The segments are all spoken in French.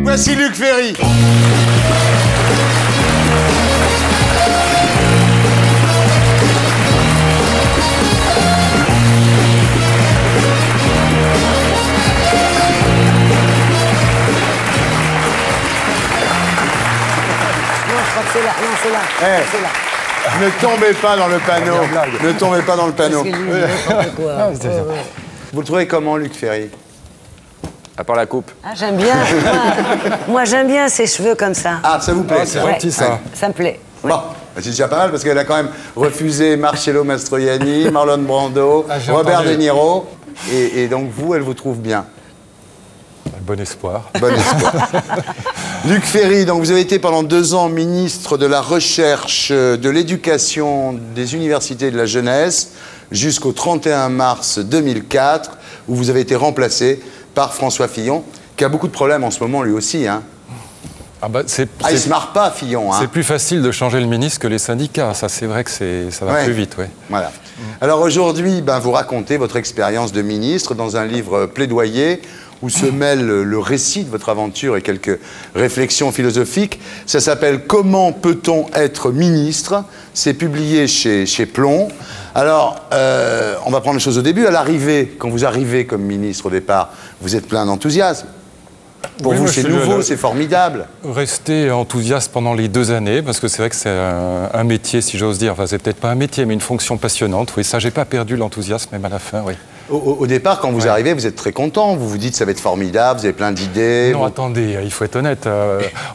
Voici Luc Ferry. C'est là, non, c'est là. Hey. C'est là. Ne tombez pas dans le panneau. Ne tombez pas dans le panneau. Vous le trouvez comment, Luc Ferry? À part la coupe. Ah, j'aime bien. Moi j'aime bien ces cheveux comme ça. Ah, ça vous plaît? C'est gentil, ça. Ouais, ça me plaît. Bon, c'est déjà pas mal parce qu'elle a quand même refusé Marcello Mastroianni, Marlon Brando, Robert De Niro. Et donc vous, elle vous trouve bien. Bon espoir. Bon espoir. Luc Ferry, donc vous avez été pendant 2 ans ministre de la Recherche, de l'Éducation, des Universités et de la Jeunesse, jusqu'au 31 mars 2004, où vous avez été remplacé par François Fillon, qui a beaucoup de problèmes en ce moment lui aussi. Hein. Il se marre pas, Fillon. Hein. C'est plus facile de changer le ministre que les syndicats. Ça, c'est vrai que ça va plus vite. Ouais. Voilà. Alors aujourd'hui, vous racontez votre expérience de ministre dans un livre plaidoyer où se mêle le récit de votre aventure et quelques réflexions philosophiques. Ça s'appelle « Comment peut-on être ministre ?» C'est publié chez Plomb. Alors, on va prendre les choses au début. À l'arrivée, quand vous arrivez comme ministre au départ, vous êtes plein d'enthousiasme. Pour vous, c'est nouveau, c'est formidable. Rester enthousiaste pendant les 2 années, parce que c'est vrai que c'est un métier, si j'ose dire. Enfin, c'est peut-être pas un métier, mais une fonction passionnante. Oui, ça, j'ai pas perdu l'enthousiasme, même à la fin, oui. Au départ, quand vous arrivez, vous êtes très content. Vous vous dites, ça va être formidable, vous avez plein d'idées. Non, attendez, il faut être honnête.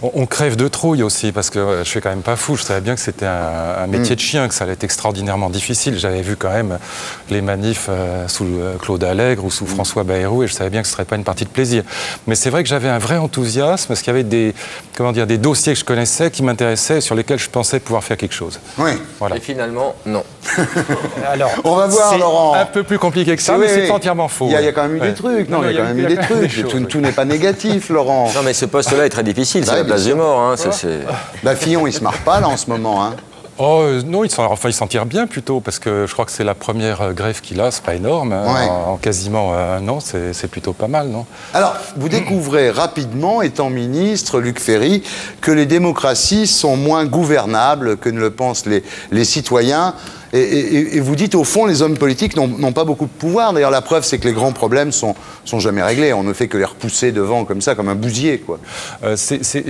On crève de trouille aussi, parce que je suis quand même pas fou. Je savais bien que c'était un métier de chien, que ça allait être extraordinairement difficile. J'avais vu quand même les manifs sous Claude Allègre ou sous François Bayrou, et je savais bien que ce serait pas une partie de plaisir. Mais c'est vrai que j'avais un vrai enthousiasme, parce qu'il y avait des dossiers que je connaissais, qui m'intéressaient, sur lesquels je pensais pouvoir faire quelque chose. Oui. Voilà. Et finalement, non. Alors, on va voir, Laurent. C'est un peu plus compliqué que ça, mais c'est entièrement faux. Il y a quand même eu des trucs. Non, il y a quand même eu des trucs. Tout n'est pas négatif, Laurent. Non, mais ce poste-là est très difficile. C'est la place de mort. Hein. Fillon, il se marre pas, là, en ce moment. Hein. Oh, non, il s'en tire bien plutôt, parce que je crois que c'est la première grève qu'il a, c'est pas énorme. Hein, en quasiment 1 an, c'est plutôt pas mal, non? Alors, vous découvrez rapidement, étant ministre, Luc Ferry, que les démocraties sont moins gouvernables que ne le pensent les citoyens. Et vous dites, au fond, les hommes politiques n'ont pas beaucoup de pouvoir. D'ailleurs, la preuve, c'est que les grands problèmes sont jamais réglés. On ne fait que les repousser devant, comme ça, comme un bousier, quoi. C'est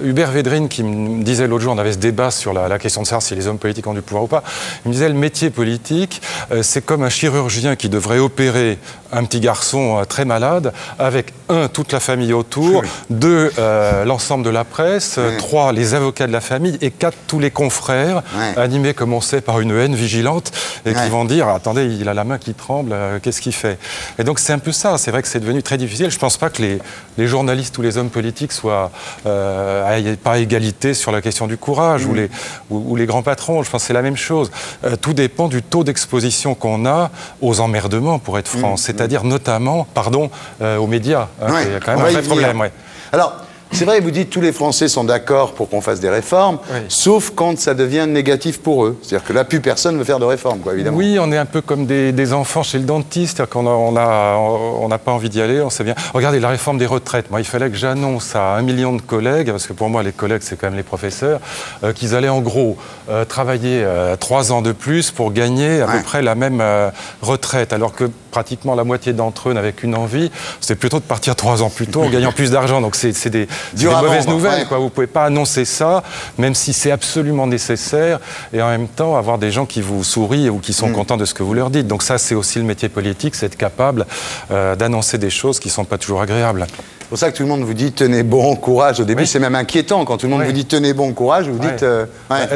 Hubert Védrine qui me disait l'autre jour, on avait ce débat sur la question de savoir si les hommes politiques ont du pouvoir ou pas. Il me disait, le métier politique, c'est comme un chirurgien qui devrait opérer un petit garçon très malade, avec 1, toute la famille autour, 2, l'ensemble de la presse, 3, les avocats de la famille, et 4, tous les confrères, animés, comme on sait, par une haine vigilante, et qui vont dire, attendez, il a la main qui tremble, qu'est-ce qu'il fait? Et donc c'est un peu ça, c'est vrai que c'est devenu très difficile. Je ne pense pas que les journalistes ou les hommes politiques soient pas à égalité sur la question du courage, ou les grands patrons, je pense que c'est la même chose. Tout dépend du taux d'exposition qu'on a aux emmerdements, pour être franc, c'est-à-dire notamment, aux médias. Il y a quand même un vrai problème. Alors, c'est vrai, vous dites tous les Français sont d'accord pour qu'on fasse des réformes, sauf quand ça devient négatif pour eux. C'est-à-dire que là, plus personne ne veut faire de réforme, quoi, évidemment. Oui, on est un peu comme des enfants chez le dentiste, c'est-à-dire qu'on n'a pas envie d'y aller, on sait bien. Regardez, la réforme des retraites, moi, il fallait que j'annonce à 1 million de collègues, parce que pour moi, les collègues, c'est quand même les professeurs, qu'ils allaient en gros travailler 3 ans de plus pour gagner à peu près la même retraite, alors que pratiquement la moitié d'entre eux n'avaient qu'une envie, c'est plutôt de partir 3 ans plus tôt en gagnant plus d'argent. Donc c'est des mauvaises nouvelles, quoi. Vous ne pouvez pas annoncer ça, même si c'est absolument nécessaire, et en même temps avoir des gens qui vous sourient ou qui sont contents de ce que vous leur dites. Donc ça, c'est aussi le métier politique, c'est être capable d'annoncer des choses qui ne sont pas toujours agréables. C'est pour ça que tout le monde vous dit « tenez bon courage ». Au début, c'est même inquiétant. Quand tout le monde vous dit « tenez bon courage », vous dites...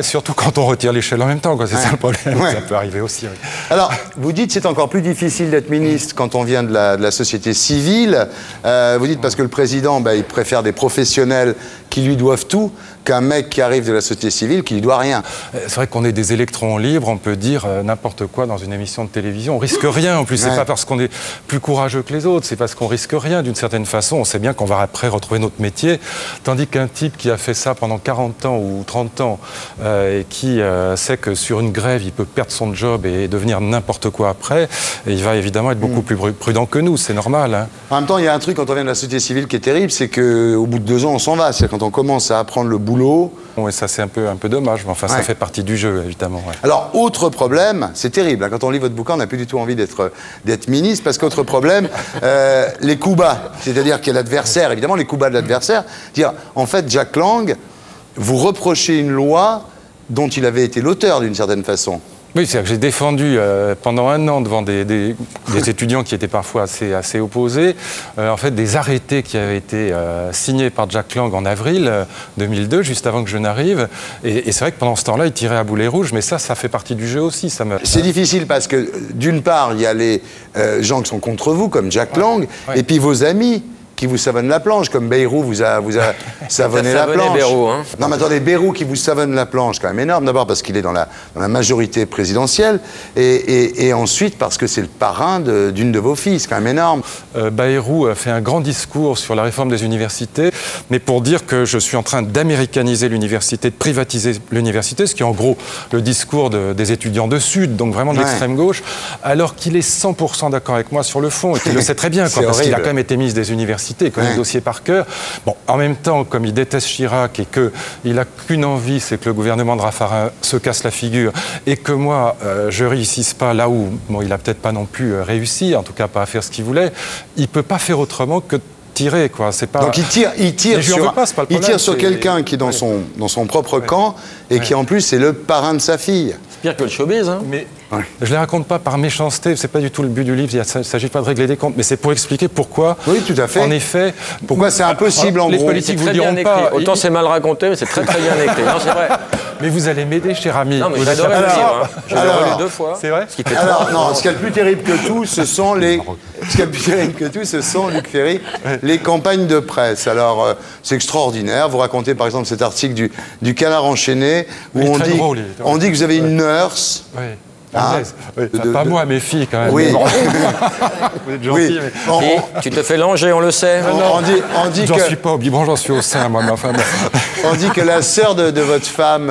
Surtout quand on retire l'échelle en même temps, quoi. C'est ça le problème. Ça peut arriver aussi. Alors, vous dites c'est encore plus difficile d'être ministre quand on vient de la société civile. Vous dites parce que le président, il préfère des professionnels qui lui doivent tout qu'un mec qui arrive de la société civile qui lui doit rien. C'est vrai qu'on est des électrons libres, on peut dire n'importe quoi dans une émission de télévision. On risque rien. En plus, c'est pas parce qu'on est plus courageux que les autres, c'est parce qu'on risque rien d'une certaine façon. On sait bien bien qu'on va après retrouver notre métier. Tandis qu'un type qui a fait ça pendant 40 ans ou 30 ans et qui sait que sur une grève, il peut perdre son job et devenir n'importe quoi après, et il va évidemment être beaucoup plus prudent que nous, c'est normal. Hein. En même temps, il y a un truc quand on vient de la société civile qui est terrible, c'est qu'au bout de 2 ans, on s'en va. C'est quand on commence à apprendre le boulot. Oui, ça c'est un peu dommage, mais enfin ça fait partie du jeu, évidemment. Ouais. Alors, autre problème, c'est terrible. Hein, quand on lit votre bouquin, on n'a plus du tout envie d'être ministre, parce qu'autre problème, les coups bas. C'est-à-dire qu'il y a l'adversaire, évidemment, les coups bas de l'adversaire. Dire, en fait, Jack Lang, vous reprochez une loi dont il avait été l'auteur d'une certaine façon. Oui, c'est-à-dire que j'ai défendu pendant 1 an devant des étudiants qui étaient parfois assez opposés, en fait, des arrêtés qui avaient été signés par Jack Lang en avril 2002, juste avant que je n'arrive. Et c'est vrai que pendant ce temps-là, il tirait à boulet rouge, mais ça fait partie du jeu aussi. C'est difficile parce que, d'une part, il y a les gens qui sont contre vous, comme Jack Lang, et puis vos amis qui vous savonnent la planche, comme Bayrou vous a savonné la planche. Bayrou, hein. Non, mais attendez, Bayrou qui vous savonne la planche, quand même énorme. D'abord parce qu'il est dans la majorité présidentielle, et ensuite parce que c'est le parrain d'une de vos filles, c'est quand même énorme. Bayrou a fait un grand discours sur la réforme des universités, mais pour dire que je suis en train d'américaniser l'université, de privatiser l'université, ce qui est en gros le discours des étudiants de Sud, donc vraiment de l'extrême gauche, alors qu'il est 100% d'accord avec moi sur le fond, et qu'il le sait très bien, parce qu'il a quand même été ministre des universités, il connaît le dossier par cœur. Bon, en même temps, comme il déteste Chirac et qu'il n'a qu'une envie, c'est que le gouvernement de Raffarin se casse la figure et que moi, je ne réussisse pas là où il n'a peut-être pas non plus réussi, en tout cas pas à faire ce qu'il voulait, il ne peut pas faire autrement que tirer, quoi. C'est pas... Donc il tire sur quelqu'un qui est dans son propre camp et qui en plus est le parrain de sa fille. C'est pire que le showbiz, hein. Mais je ne les raconte pas par méchanceté, c'est pas du tout le but du livre, il ne s'agit pas de régler des comptes, mais c'est pour expliquer pourquoi, tout à fait. En effet... Pourquoi c'est impossible, en les gros. politiques vous le diront pas. Autant c'est mal raconté, mais c'est très très bien écrit. Non, c'est vrai. Mais vous allez m'aider, cher ami. Non, mais j'ai adoré le livre. Hein. Je l'ai relu 2 fois. C'est vrai. Ce qu'il y a le plus terrible que tout, ce sont Luc Ferry, les campagnes de presse. Alors, c'est extraordinaire. Vous racontez, par exemple, cet article du Canard enchaîné, où on dit que vous avez une nurse. Oui. Pas moi, mes filles, quand même. Oui. Vous êtes gentil, mais... Tu te fais langer, on le sait. On dit que... suis pas au biberon, j'en suis au sein, moi, ma femme. On dit que la sœur de votre femme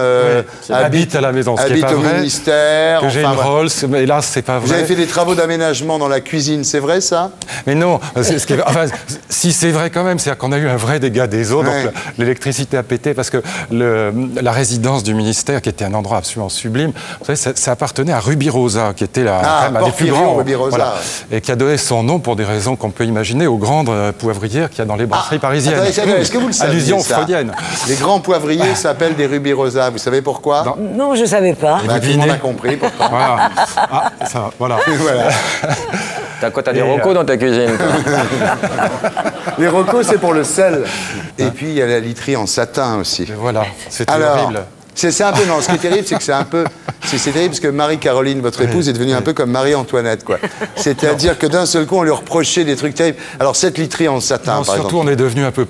habite à la maison, habite au ministère. Que j'ai une Rolls, mais hélas, c'est pas vrai. Vous avez fait des travaux d'aménagement dans la cuisine, c'est vrai, ça? Mais non, si c'est vrai quand même, c'est-à-dire qu'on a eu un vrai dégât des eaux, donc l'électricité a pété, parce que la résidence du ministère, qui était un endroit absolument sublime, vous savez, ça appartenait à Rubirosa, qui était un des plus grands, et qui a donné son nom pour des raisons qu'on peut imaginer aux grandes poivrières qu'il y a dans les brasseries parisiennes. Est-ce que vous le savez? Allusion freudienne. Les grands poivriers s'appellent des Rubirosa. Vous savez pourquoi? Non, je ne savais pas. Tout le monde a compris pourquoi. Voilà. Ça, voilà. T'as des rocos dans ta cuisine, toi. Les rocos, c'est pour le sel. Et puis, il y a la literie en satin aussi. Et voilà, c'était horrible. C'est un peu, non, ce qui est terrible, c'est que c'est terrible parce que Marie-Caroline, votre épouse, est devenue un peu comme Marie-Antoinette, quoi. C'est-à-dire que d'un seul coup, on lui reprochait des trucs terribles. Alors, cette literie en satin, par exemple. Surtout, on est devenu un peu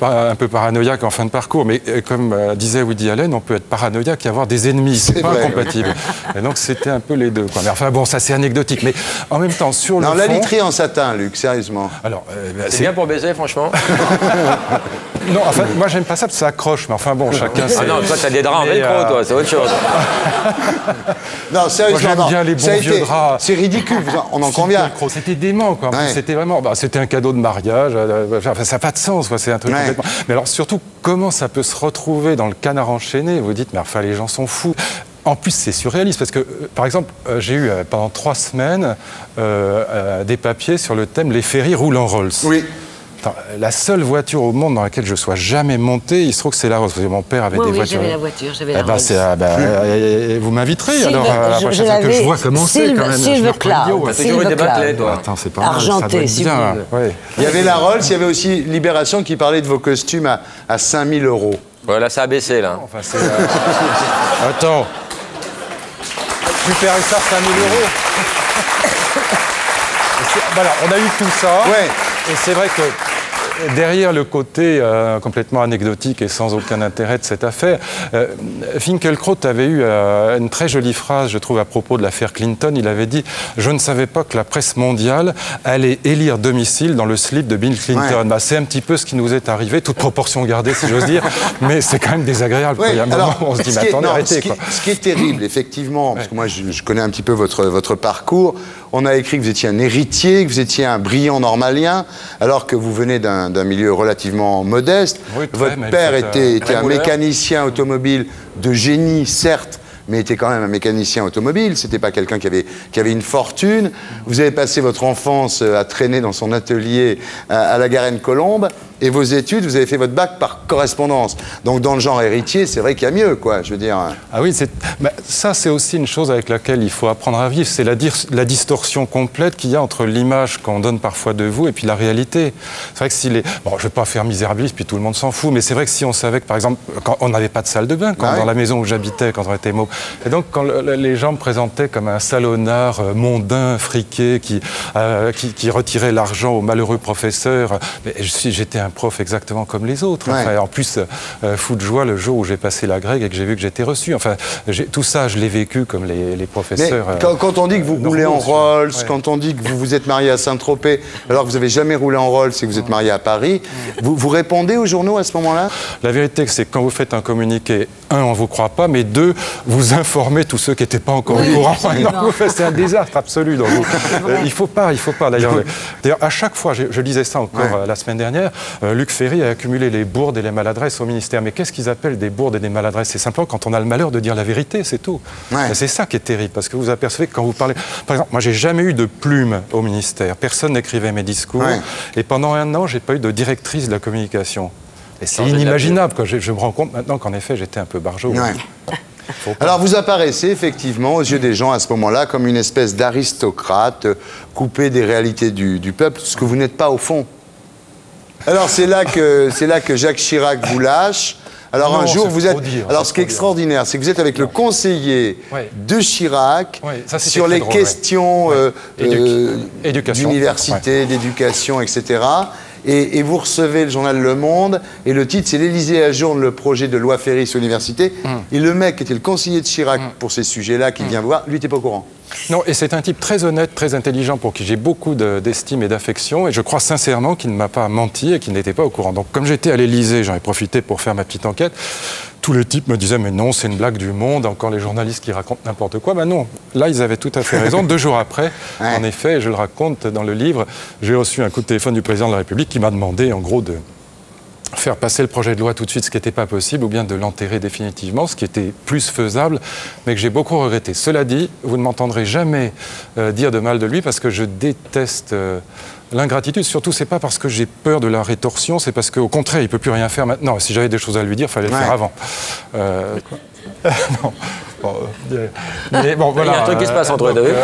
paranoïaque en fin de parcours, mais comme disait Woody Allen, on peut être paranoïaque et avoir des ennemis, c'est pas incompatible. Et donc, c'était un peu les deux, quoi. Mais enfin, bon, ça c'est anecdotique, mais en même temps, sur le fond... la literie en satin, Luc, sérieusement. Alors, c'est bien pour baiser, franchement. Non, enfin, moi, j'aime pas ça parce que ça accroche, mais enfin, bon, chacun... Ah non, toi, t'as des draps en velcro, toi, c'est autre chose. Non, sérieusement, moi, j'aime bien les bons vieux draps. C'est ridicule, on en convient. C'était dément, quoi. C'était vraiment... c'était un cadeau de mariage. Ça n'a pas de sens, quoi. C'est un truc complètement... Mais alors, surtout, comment ça peut se retrouver dans le Canard enchaîné? Vous dites, mais enfin, les gens sont fous. En plus, c'est surréaliste, parce que, par exemple, j'ai eu pendant 3 semaines des papiers sur le thème « Les ferries roulent en Rolls ». Oui. La seule voiture au monde dans laquelle je sois jamais monté, il se trouve que c'est la Rolls. Mon père avait des voitures. J'avais la voiture, j'avais la Rolls. Vous m'inviterez alors à la prochaine fois que je vois comment c'est quand même. T'as toujours eu des Bentley, toi. Attends, c'est pas argenté, si bien. Il y avait la Rolls, il y avait aussi Libération qui parlait de vos costumes à 5 000 €. Voilà, ça a baissé, là. Enfin, attends. Super ça, 5 000 €. Voilà, on a eu tout ça. Ouais. Et c'est vrai que derrière le côté complètement anecdotique et sans aucun intérêt de cette affaire, Finkielkraut avait eu une très jolie phrase, je trouve, à propos de l'affaire Clinton. Il avait dit « Je ne savais pas que la presse mondiale allait élire domicile dans le slip de Bill Clinton. Ouais. » C'est un petit peu ce qui nous est arrivé, toute proportion gardée, si j'ose dire, mais c'est quand même désagréable. Ouais, il y a un moment où on se dit « Mais attendez, arrêtez. » Ce qui est terrible, effectivement, parce que moi je connais un petit peu votre parcours, on a écrit que vous étiez un héritier, que vous étiez un brillant normalien, alors que vous venez d'un milieu relativement modeste. Oui, votre père était un mécanicien automobile de génie, certes, mais était quand même un mécanicien automobile. C'était pas quelqu'un qui avait une fortune. Vous avez passé votre enfance à traîner dans son atelier à la Garenne-Colombes. Et vos études, vous avez fait votre bac par correspondance. Donc, dans le genre héritier, c'est vrai qu'il y a mieux, quoi, je veux dire. Ah oui, ça, c'est aussi une chose avec laquelle il faut apprendre à vivre. C'est la distorsion complète qu'il y a entre l'image qu'on donne parfois de vous et puis la réalité. C'est vrai que si les... Bon, je ne vais pas faire misérabiliste, puis tout le monde s'en fout, mais c'est vrai que si on savait que, par exemple, quand on n'avait pas de salle de bain, dans la maison où j'habitais, quand on était môme, et donc, quand les gens me présentaient comme un salonnard mondain, friqué, qui retirait l'argent aux malheureux professeurs, j'étais un prof exactement comme les autres. Ouais. Enfin, en plus, fou de joie le jour où j'ai passé la grecque et que j'ai vu que j'étais reçu. Enfin, tout ça, je l'ai vécu comme les professeurs. Mais quand on dit que vous roulez en Rolls, quand on dit que vous vous êtes marié à Saint-Tropez, alors que vous n'avez jamais roulé en Rolls et que vous êtes marié à Paris, vous répondez aux journaux à ce moment-là? La vérité, c'est que quand vous faites un communiqué, un, on ne vous croit pas, mais deux, vous informez tous ceux qui n'étaient pas encore au courant. C'est un désastre absolu. Donc il ne faut pas. D'ailleurs, à chaque fois, je lisais ça encore la semaine dernière, Luc Ferry a accumulé les bourdes et les maladresses au ministère. Mais qu'est-ce qu'ils appellent des bourdes et des maladresses? C'est simplement quand on a le malheur de dire la vérité, c'est tout. Ouais. C'est ça qui est terrible, parce que vous apercevez que quand vous parlez... Par exemple, moi, j'ai jamais eu de plume au ministère. Personne n'écrivait mes discours. Ouais. Et pendant un an, j'ai pas eu de directrice de la communication. Et c'est inimaginable. Je me rends compte maintenant qu'en effet, j'étais un peu barjot. Ouais. Alors, vous apparaissez effectivement aux yeux des gens à ce moment-là comme une espèce d'aristocrate coupé des réalités du peuple, ce que vous n'êtes pas au fond. Alors, c'est là que Jacques Chirac vous lâche. Alors, non, un jour, vous êtes... Alors, ce qui est extraordinaire, c'est que vous êtes avec le conseiller de Chirac sur les questions d'université, d'éducation, etc. Et vous recevez le journal Le Monde, et le titre, c'est « L'Élysée ajourne le projet de loi Ferry sur l'université ». Et le mec qui était le conseiller de Chirac pour ces sujets-là, qui vient vous voir, lui n'était pas au courant. Non, et c'est un type très honnête, très intelligent, pour qui j'ai beaucoup d'estime et d'affection, et je crois sincèrement qu'il ne m'a pas menti et qu'il n'était pas au courant. Donc, comme j'étais à l'Élysée, j'en ai profité pour faire ma petite enquête, tous les types me disaient « Mais non, c'est une blague du Monde, encore les journalistes qui racontent n'importe quoi ». Ben non, là, ils avaient tout à fait raison. 2 jours après, en effet, je le raconte dans le livre, j'ai reçu un coup de téléphone du président de la République qui m'a demandé, en gros, de faire passer le projet de loi tout de suite, ce qui n'était pas possible, ou bien de l'enterrer définitivement, ce qui était plus faisable, mais que j'ai beaucoup regretté. Cela dit, vous ne m'entendrez jamais dire de mal de lui, parce que je déteste l'ingratitude. Surtout, c'est pas parce que j'ai peur de la rétorsion, c'est parce qu'au contraire, il ne peut plus rien faire maintenant. Si j'avais des choses à lui dire, il fallait le faire avant. Non. Mais bon, voilà. Il y a un truc qui se passe entre eux deux.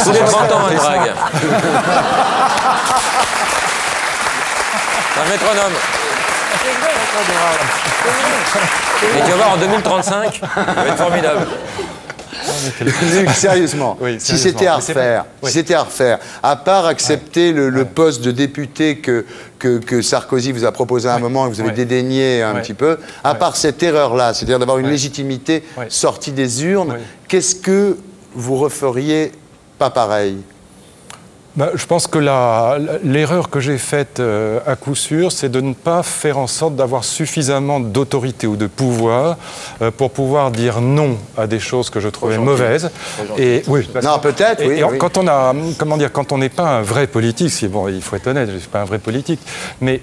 Tous les 30 ans, un drague. Un métronome. Et tu vas voir, en 2035, ça va être formidable. Sérieusement, si c'était à refaire, à part accepter le poste de député que Sarkozy vous a proposé à un moment et que vous avez dédaigné un petit peu, à part cette erreur-là, c'est-à-dire d'avoir une légitimité sortie des urnes, qu'est-ce que vous referiez pas pareil? Je pense que l'erreur que j'ai faite à coup sûr, c'est de ne pas faire en sorte d'avoir suffisamment d'autorité ou de pouvoir pour pouvoir dire non à des choses que je trouvais mauvaises. Et non, peut-être. Quand on a, comment dire, quand on n'est pas un vrai politique, bon, il faut être honnête, je ne suis pas un vrai politique, mais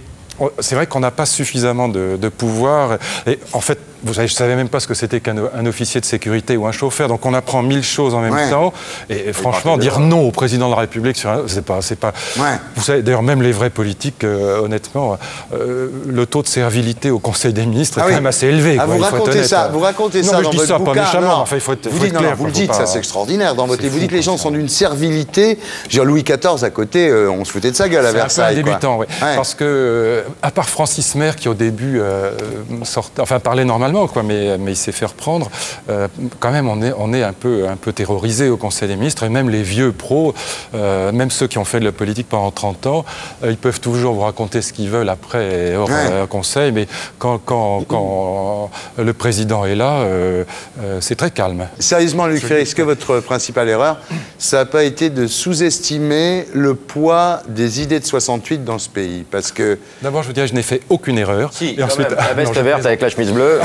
c'est vrai qu'on n'a pas suffisamment de pouvoir. Et en fait, vous savez, je ne savais même pas ce que c'était qu'un officier de sécurité ou un chauffeur. Donc on apprend 1000 choses en même temps. Et franchement, dire non au président de la République, c'est pas. Vous savez, d'ailleurs, même les vrais politiques, honnêtement, le taux de servilité au Conseil des ministres est quand même assez élevé. Vous racontez ça dans votre bouquin. Je dis ça pas méchamment. Enfin, il faut être clair. Vous le dites, ça c'est extraordinaire. Dans votre livre, vous dites que les gens sont d'une servilité. Louis XIV à côté, on se foutait de sa gueule à Versailles. C'est un peu débutant, oui. Parce que, à part Francis Maire, qui au début parlait normalement, normalement, quoi, mais il s'est fait reprendre. Quand même, on est un peu terrorisé au Conseil des ministres, et même les vieux pros, même ceux qui ont fait de la politique pendant 30 ans, ils peuvent toujours vous raconter ce qu'ils veulent après hors Conseil, mais quand le président est là, c'est très calme. Sérieusement, Luc Ferry, est-ce que votre principale erreur, ça n'a pas été de sous-estimer le poids des idées de 68 dans ce pays? Parce que... D'abord, je vous dirais, je n'ai fait aucune erreur. Si, et ensuite, la veste verte avec la chemise bleue.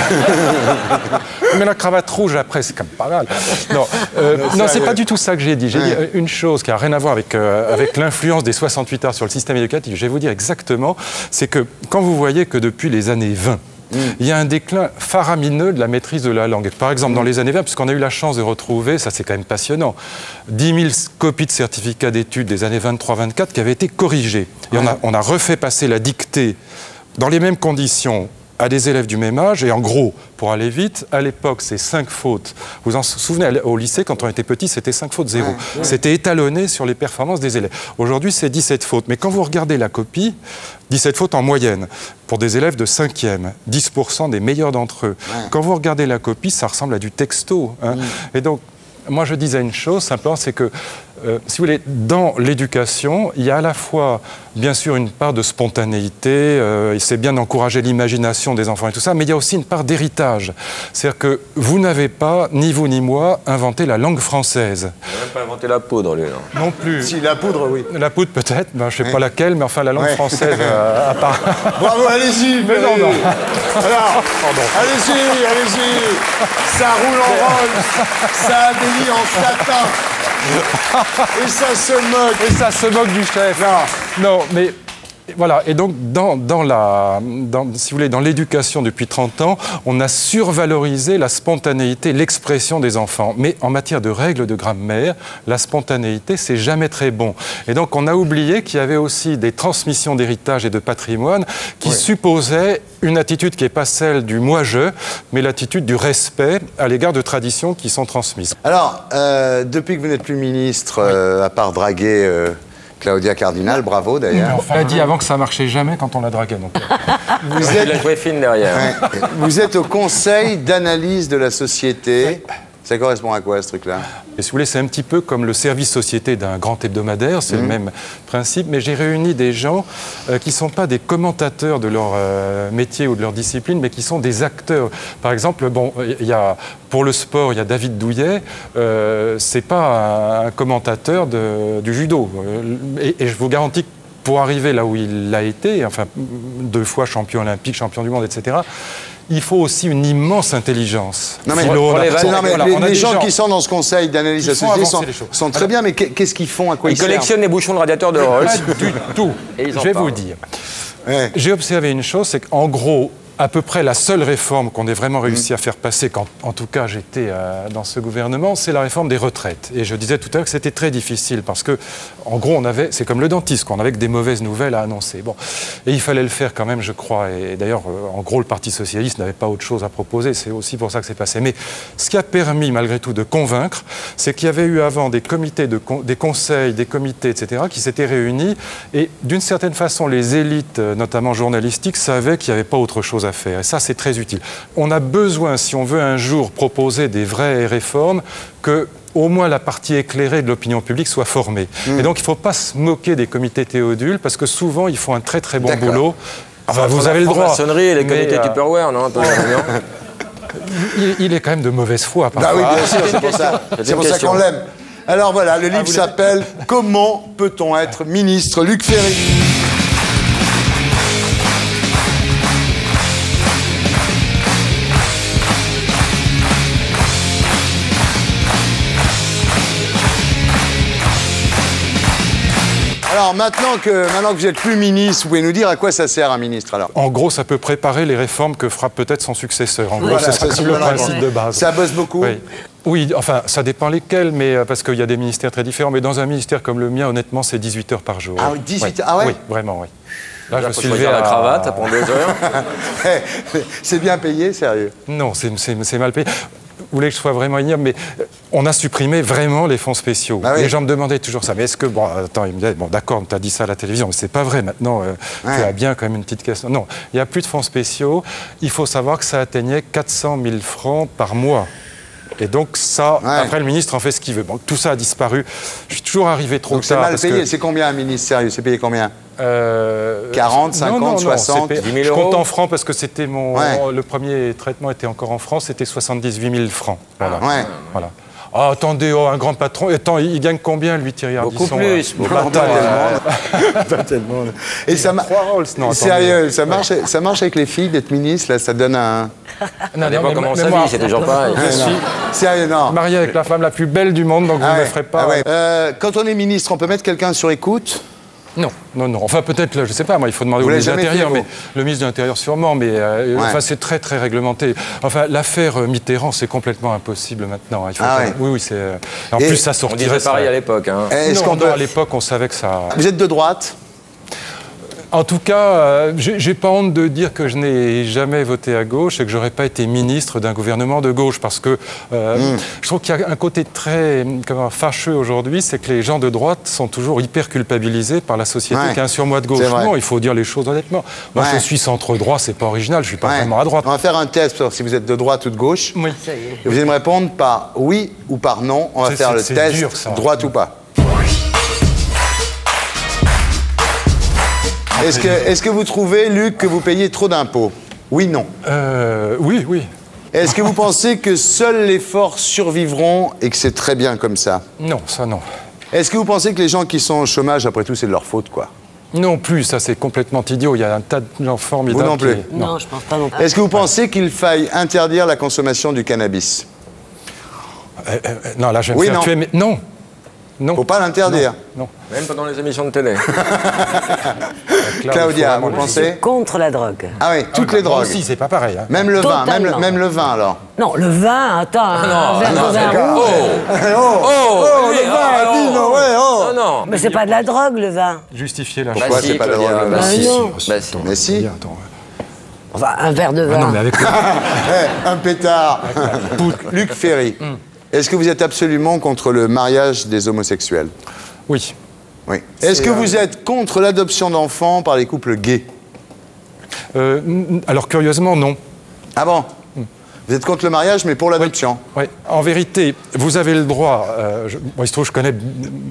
Mais la cravate rouge, après, c'est quand même pas mal. Non, c'est pas du tout ça que j'ai dit. J'ai dit une chose qui n'a rien à voir avec l'influence des 68 arts sur le système éducatif. Je vais vous dire exactement, c'est que quand vous voyez que depuis les années 20, il y a un déclin faramineux de la maîtrise de la langue. Par exemple, dans les années 20, puisqu'on a eu la chance de retrouver, ça c'est quand même passionnant, 10 000 copies de certificats d'études des années 23-24 qui avaient été corrigées. Et on a refait passer la dictée dans les mêmes conditions à des élèves du même âge, et en gros, pour aller vite, à l'époque, c'est 5 fautes. Vous en souvenez, au lycée, quand on était petit, c'était 5 fautes 0. C'était étalonné sur les performances des élèves. Aujourd'hui, c'est 17 fautes. Mais quand vous regardez la copie, 17 fautes en moyenne, pour des élèves de 5e, 10% des meilleurs d'entre eux. Quand vous regardez la copie, ça ressemble à du texto. Et donc, moi, je disais une chose, simplement, c'est que, si vous voulez, dans l'éducation, il y a à la fois, bien sûr, une part de spontanéité, c'est bien d'encourager l'imagination des enfants et tout ça, mais il y a aussi une part d'héritage. C'est-à-dire que vous n'avez pas, ni vous ni moi, inventé la langue française. Il n'a même pas inventé la poudre, lui, non? Non plus. Si, la poudre, oui. La poudre, peut-être, ben, je ne sais pas laquelle, mais enfin, la langue française, à part... Bravo, allez-y. Mais non. Alors, allez-y. Ça roule en rose, ça a des lits en satin. Et ça se moque. Du chef. Non, mais voilà. Et donc, si vous voulez, dans l'éducation depuis 30 ans, on a survalorisé la spontanéité, l'expression des enfants. Mais en matière de règles de grammaire, la spontanéité, c'est jamais très bon. Et donc, on a oublié qu'il y avait aussi des transmissions d'héritage et de patrimoine qui supposaient une attitude qui n'est pas celle du moi-je, mais l'attitude du respect à l'égard de traditions qui sont transmises. Alors, depuis que vous n'êtes plus ministre, à part draguer Claudia Cardinal, bravo d'ailleurs. On l'a dit avant que ça marchait jamais quand on la draguait. Donc. Il a joué fine derrière. Vous êtes au Conseil d'analyse de la société. Ça correspond à quoi, ce truc-là? Et si vous voulez, c'est un petit peu comme le service société d'un grand hebdomadaire, c'est le même principe, mais j'ai réuni des gens qui ne sont pas des commentateurs de leur métier ou de leur discipline, mais qui sont des acteurs. Par exemple, pour le sport, il y a David Douillet, c'est pas un commentateur du judo. Et je vous garantis que pour arriver là où il a été, enfin 2 fois champion olympique, champion du monde, etc., il faut aussi une immense intelligence. Les gens qui sont dans ce conseil d'analyse de la société sont très bien, mais qu'est-ce qu'ils font? À quoi ils collectionnent les bouchons de radiateur de Rolls. Du tout. Je vais vous dire. J'ai observé une chose, c'est qu'en gros, à peu près la seule réforme qu'on ait vraiment réussi à faire passer, quand en tout cas j'étais dans ce gouvernement, c'est la réforme des retraites. Et je disais tout à l'heure que c'était très difficile parce que, en gros, c'est comme le dentiste, qu'on avait que des mauvaises nouvelles à annoncer. Bon. Et il fallait le faire quand même, je crois. Et d'ailleurs, en gros, le Parti socialiste n'avait pas autre chose à proposer. C'est aussi pour ça que c'est passé. Mais ce qui a permis, malgré tout, de convaincre, c'est qu'il y avait eu avant des comités, des conseils, des comités, etc., qui s'étaient réunis. Et d'une certaine façon, les élites, notamment journalistiques, savaient qu'il n'y avait pas autre chose à faire. Et ça, c'est très utile. On a besoin, si on veut un jour proposer des vraies réformes, que au moins la partie éclairée de l'opinion publique soit formée. Et donc, il ne faut pas se moquer des comités Théodule, parce que souvent, ils font un très très bon boulot. Enfin, vous avez le droit. La maçonnerie et les comités Tupperware, non? Il est quand même de mauvaise foi, parfois. Ah oui, bien sûr, c'est pour ça qu'on l'aime. Alors voilà, le livre s'appelle « Comment peut-on être ministre ?» Luc Ferry. Alors, maintenant que vous n'êtes plus ministre, vous pouvez nous dire à quoi ça sert un ministre, alors? En gros, ça peut préparer les réformes que fera peut-être son successeur. En gros, c'est le principe de base. Ça bosse beaucoup? Oui, enfin, ça dépend lesquels, mais parce qu'il y a des ministères très différents. Mais dans un ministère comme le mien, honnêtement, c'est 18 heures par jour. Ah oui, 18 heures? Ah ouais? Oui, vraiment, oui. Là, je me suis levé à la cravate, ça prend 2 heures. C'est bien payé, sérieux? Non, c'est mal payé. Vous voulez que je sois vraiment ignoble, mais on a supprimé vraiment les fonds spéciaux. Bah oui. Les gens me demandaient toujours ça. Mais est-ce que... Bon, attends, ils me disaient, bon, d'accord, tu as dit ça à la télévision, mais c'est pas vrai. Maintenant, tu as bien quand même une petite question. Non, il n'y a plus de fonds spéciaux. Il faut savoir que ça atteignait 400 000 francs par mois. Et donc ça, après le ministre en fait ce qu'il veut. Bon, tout ça a disparu. Je suis toujours arrivé trop tard. Donc c'est mal payé. C'est combien un ministre sérieux? C'est payé combien 40, 50, 60 10 000 euros. Je compte en francs parce que c'était le premier traitement était encore en francs, c'était 78 000 francs. Voilà. Voilà. Ah, attendez, un grand patron. Attends, il gagne combien, lui, Thierry Ardisson? Beaucoup plus. Pas tellement. Et ça sérieux, ça marche avec les filles d'être ministre, là, ça donne un... Ça dépend comment on s'habille, c'est toujours pareil. Sérieux, non. Marié avec la femme la plus belle du monde, donc vous ne me ferez pas... Quand on est ministre, on peut mettre quelqu'un sur écoute? Non, non, non. Enfin, peut-être, je ne sais pas, moi, il faut demander au ministre de l'Intérieur, mais le ministre de l'Intérieur sûrement, mais enfin, c'est très, très réglementé. Enfin, l'affaire Mitterrand, c'est complètement impossible maintenant. Il faut oui, oui, c'est... En plus, ça sortirait... On disait pareil à l'époque. Hein. Non, à l'époque, on savait que ça... Vous êtes de droite? En tout cas, j'ai pas honte de dire que je n'ai jamais voté à gauche et que j'aurais pas été ministre d'un gouvernement de gauche, parce que je trouve qu'il y a un côté très fâcheux aujourd'hui, c'est que les gens de droite sont toujours hyper culpabilisés par la société qui a un surmoi de gauche. Non, il faut dire les choses honnêtement. Moi, je suis centre-droit, c'est pas original, je suis pas vraiment à droite. On va faire un test pour si vous êtes de droite ou de gauche. Oui. Vous allez me répondre par oui ou par non. On va faire le test, dur, droite ou pas. Est-ce que vous trouvez, Luc, que vous payez trop d'impôts? Oui, non. Oui, oui. Est-ce que vous pensez que seuls les forts survivront et que c'est très bien comme ça? Non, ça non. Est-ce que vous pensez que les gens qui sont au chômage, après tout, c'est de leur faute, quoi? Non plus, ça c'est complètement idiot. Il y a un tas de gens formidables. Vous non plus? Non, je pense pas non plus. Est-ce que vous pensez qu'il faille interdire la consommation du cannabis? Non, là je vais me faire tuer, mais non. Non. Faut pas l'interdire. Non. Même pendant les émissions de télé. Claudia, vous pensez? Contre la drogue. Ah oui, toutes les drogues. Si, c'est pas pareil. Hein. Même le vin, même le vin alors. Non, le vin, attends, un verre de vin rouge. Le vin, dis non, Non, non. Mais c'est pas de la drogue, le vin. Justifier la Pourquoi c'est pas de la drogue? Mais si. Enfin, un verre de vin. Non, mais avec un pétard. Luc Ferry. Est-ce que vous êtes absolument contre le mariage des homosexuels? Oui. Oui. Est-ce que vous êtes contre l'adoption d'enfants par les couples gays? Alors, curieusement, non. Ah bon? Vous êtes contre le mariage, mais pour l'adoption? Oui. En vérité, vous avez le droit... il se trouve que je connais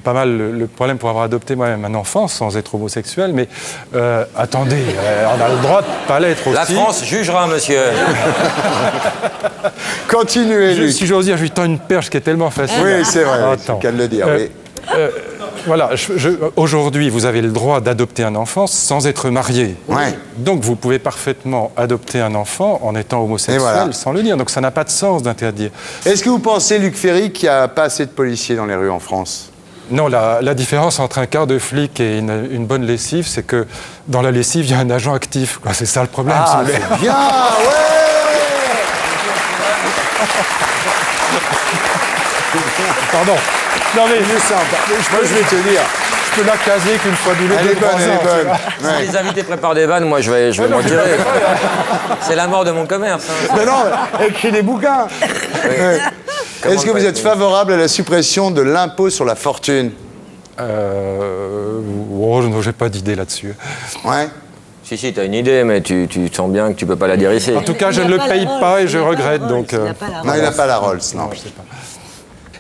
pas mal le problème pour avoir adopté moi-même un enfant sans être homosexuel, mais attendez, on a le droit de ne pas l'être aussi. La France jugera, monsieur. Continuez, Luc. Si j'ose dire, je lui tends une perche qui est tellement facile. Oui, c'est vrai, c'est le cas de le dire, oui. Voilà, aujourd'hui, vous avez le droit d'adopter un enfant sans être marié. Donc, vous pouvez parfaitement adopter un enfant en étant homosexuel sans le dire. Donc, ça n'a pas de sens d'interdire. Est-ce que vous pensez, Luc Ferry, qu'il n'y a pas assez de policiers dans les rues en France? Non, la différence entre un quart de flic et une bonne lessive, c'est que dans la lessive, il y a un agent actif. C'est ça le problème. Ah, c'est bien, Pardon. Non mais moi je vais te dire. Je peux la caser qu'une fois tous les Elle est bonne, elle est bonne. Si les invités préparent des vannes, moi je vais m'en tirer. C'est la mort de mon commerce. Hein. Mais non, écris des bouquins. Est-ce que vous êtes favorable à la suppression de l'impôt sur la fortune? J'ai pas d'idée là-dessus. Ouais. Si, tu as une idée, mais tu sens bien que tu peux pas la dire ici. En tout cas, je ne le paye pas et je regrette. Donc, non, il n'a pas la Rolls, non. Je sais pas.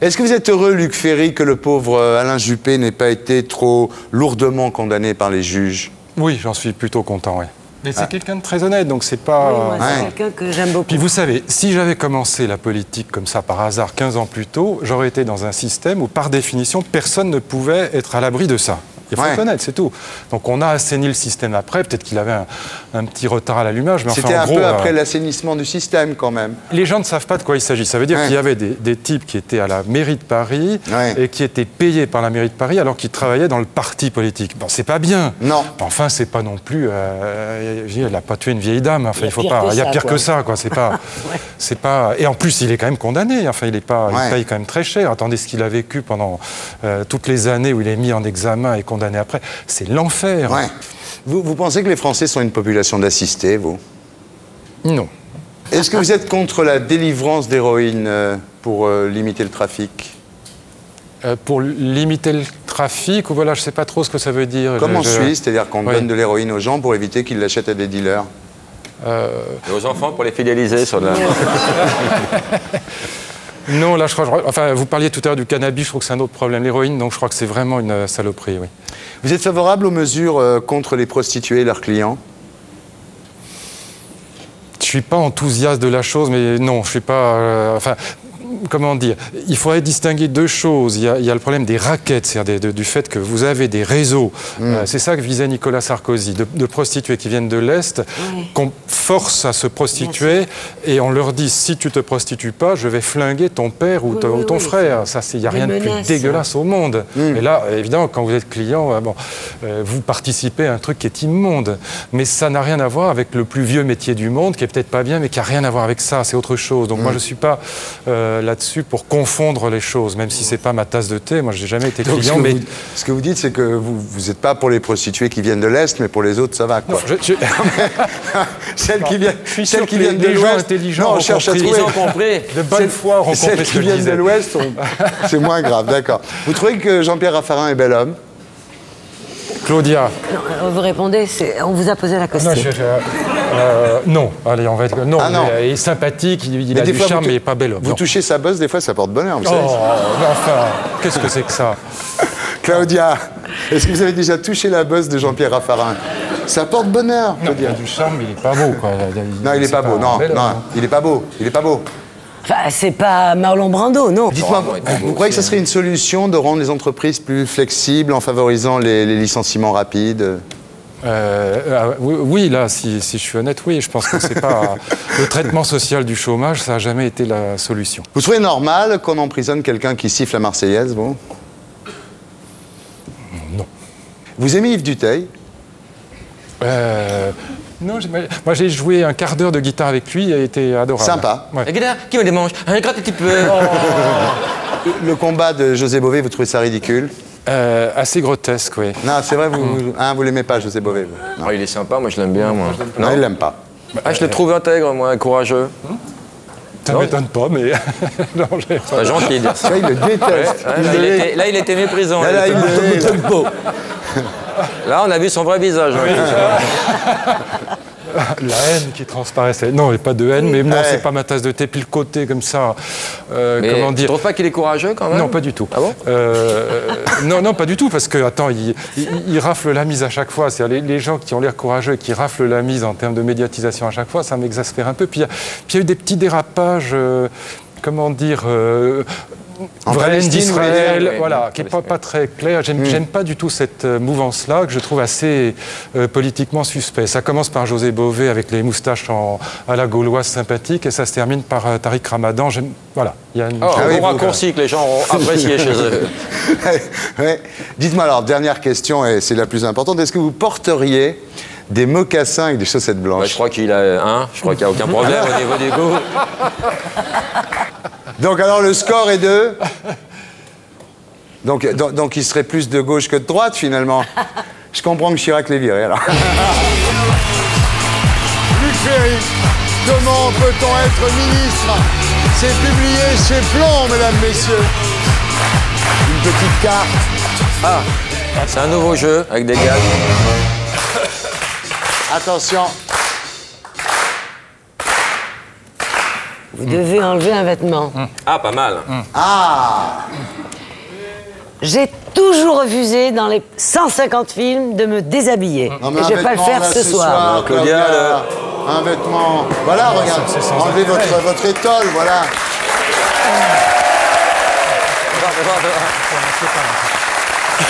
Est-ce que vous êtes heureux, Luc Ferry, que le pauvre Alain Juppé n'ait pas été trop lourdement condamné par les juges? Oui, j'en suis plutôt content, oui. Mais c'est quelqu'un de très honnête, donc c'est pas... Oui, moi, c'est quelqu'un que j'aime beaucoup. Puis vous savez, si j'avais commencé la politique comme ça par hasard 15 ans plus tôt, j'aurais été dans un système où, par définition, personne ne pouvait être à l'abri de ça. Il faut le connaître, c'est tout. Donc on a assaini le système après, peut-être qu'il avait un petit retard à l'allumage, mais enfin, c'était en gros... un peu après l'assainissement du système, quand même. Les gens ne savent pas de quoi il s'agit. Ça veut dire qu'il y avait des types qui étaient à la mairie de Paris et qui étaient payés par la mairie de Paris alors qu'ils travaillaient dans le parti politique. Bon, c'est pas bien. Non. Enfin, c'est pas non plus... elle n'a pas tué une vieille dame. Enfin, il y a pire que ça, quoi. C'est pas... c'est pas... Et en plus, il est quand même condamné. Enfin, il paye quand même très cher. Attendez ce qu'il a vécu pendant toutes les années où il est mis en examen et condamné après. C'est l'enfer. Vous pensez que les Français sont une population d'assistés, vous? Non. Est-ce que vous êtes contre la délivrance d'héroïne pour limiter le trafic? Pour limiter le trafic, ou voilà, je ne sais pas trop ce que ça veut dire. Comme en Suisse, c'est-à-dire qu'on donne de l'héroïne aux gens pour éviter qu'ils l'achètent à des dealers. Et aux enfants pour les fidéliser sur la... Non, là, je crois... Enfin, vous parliez tout à l'heure du cannabis, je trouve que c'est un autre problème. L'héroïne, donc je crois que c'est vraiment une saloperie, oui. Vous êtes favorable aux mesures contre les prostituées et leurs clients? Je ne suis pas enthousiaste de la chose, mais non, je ne suis pas... enfin, comment dire? Il faudrait distinguer deux choses. Il y a le problème des raquettes, c'est-à-dire du fait que vous avez des réseaux. C'est ça que visait Nicolas Sarkozy, de prostituées qui viennent de l'Est, qu'on force à se prostituer et on leur dit, si tu ne te prostitues pas, je vais flinguer ton père ou ton frère. Il n'y a rien de plus dégueulasse au monde. Et là, évidemment, quand vous êtes client, vous participez à un truc qui est immonde. Mais ça n'a rien à voir avec le plus vieux métier du monde, qui est peut-être pas bien, mais qui n'a rien à voir avec ça. C'est autre chose. Donc moi, je ne suis pas là-dessus pour confondre les choses, même si c'est pas ma tasse de thé. Moi, j'ai jamais été client. Donc, ce que vous dites, c'est que vous n'êtes pas pour les prostituées qui viennent de l'Est, mais pour les autres, ça va, quoi. Non, celles qui viennent de les gens l'Ouest, intelligents on cherche à trouver. Ils ont compris. De bonne foi, ont compris Celles ce qui que je viennent de disais. l'Ouest, c'est moins grave, d'accord. Vous trouvez que Jean-Pierre Raffarin est bel homme? Claudia. Non, vous répondez, on vous a posé la question. Non, allez, on va être... Non, Ah, non. il est sympathique, il a des du fois, charme, mais il n'est pas bel homme. Vous Non. touchez sa bosse, des fois, ça porte bonheur, vous Oh, savez. mais enfin, qu'est-ce que c'est que ça? Claudia, est-ce que vous avez déjà touché la bosse de Jean-Pierre Raffarin? Ça porte bonheur, Non, il Claudia. a du charme, mais il n'est pas beau, quoi. Non, il n'est pas beau, non, bel homme, non, hein. il n'est pas beau, il n'est pas beau. Enfin, c'est pas Marlon Brando, non. Dites-moi, bon, il était beau vous croyez que aussi, ça serait une solution de rendre les entreprises plus flexibles en favorisant les licenciements rapides? Oui, là, si je suis honnête, oui. Je pense que c'est pas... Le traitement social du chômage, ça n'a jamais été la solution. Vous trouvez normal qu'on emprisonne quelqu'un qui siffle la Marseillaise, vous? Non. Vous aimez Yves Duteil? Non, moi j'ai joué un quart d'heure de guitare avec lui, il a été adorable. Sympa. Ouais. La guitare, qui me démange? Un gratte un petit peu. Le combat de José Bové, vous trouvez ça ridicule? Assez grotesque, oui. Non, c'est vrai, vous l'aimez pas, José Bové, vous? Oh, il est sympa, moi je l'aime bien, moi. Non, il l'aime pas. Ah, je le trouve intègre, moi, courageux. Ça Non. m'étonne pas, mais... non, j'ai C'est pas gentil de dire ça. Ça, il le déteste. Là, il était méprisant. Là, là, il le- Là, on a vu son vrai visage. hein. La haine qui transparaissait. Non, il n'y a pas de haine, mais non, Ouais. c'est pas ma tasse de thé. Puis le côté comme ça, Mais comment tu dire... trouves pas qu'il est courageux quand même? Non, pas du tout. Ah bon? Non, pas du tout, parce que, attends, il rafle la mise à chaque fois. C'est-à-dire, les gens qui ont l'air courageux et qui raflent la mise en termes de médiatisation à chaque fois, ça m'exaspère un peu. Puis il y a eu des petits dérapages, comment dire... En vraie haine Palestine, vous voulez d'Israël, dire, oui, voilà, qui n'est pas très claire. J'aime pas du tout cette mouvance-là, que je trouve assez politiquement suspect. Ça commence par José Bové avec les moustaches à la gauloise sympathique, et ça se termine par Tariq Ramadan. Voilà, il y a une... Oh, Ah un oui, bon vous- raccourci que les gens ont apprécié chez eux. Ouais. Dites-moi alors, dernière question, et c'est la plus importante. Est-ce que vous porteriez des mocassins avec des chaussettes Bah, blanches? je crois qu'il a je crois qu'il n'y a aucun problème au niveau du goût. Donc alors le score est de... Donc il serait plus de gauche que de droite finalement. Je comprends que Chirac l'ait viré alors. Luc Ferry, comment peut-on être ministre? C'est publié chez Plomb, mesdames, messieurs. Une petite carte. Ah, c'est un nouveau jeu avec des gags. Attention. Vous devez enlever un vêtement. Ah, pas mal. Ah, J'ai toujours refusé dans les 150 films de me déshabiller. non, mais Et un je vais pas le vêtement, faire là, ce soir. Claudia, Un vêtement. Voilà, regarde. c'est sans Enlevez votre étole, voilà.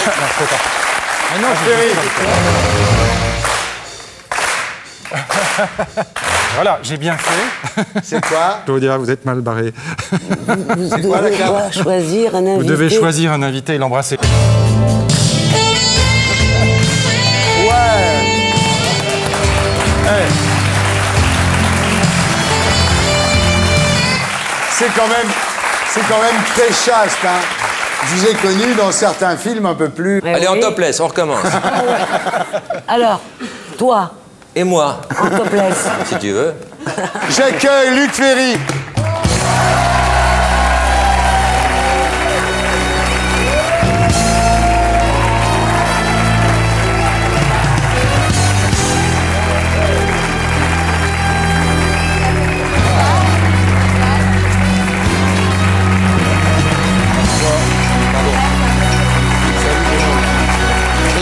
Ah non, voilà, j'ai bien fait. C'est quoi? Claudia, vous êtes mal barré. Vous quoi, la devez carte choisir un invité. Vous devez choisir un invité et l'embrasser. C'est quand même très chaste, hein. Je vous ai connu dans certains films un peu plus... Ouais, Allez, en oui. topless, on recommence. Alors, toi, Et moi, en topless. si tu veux. J'accueille Luc Ferry.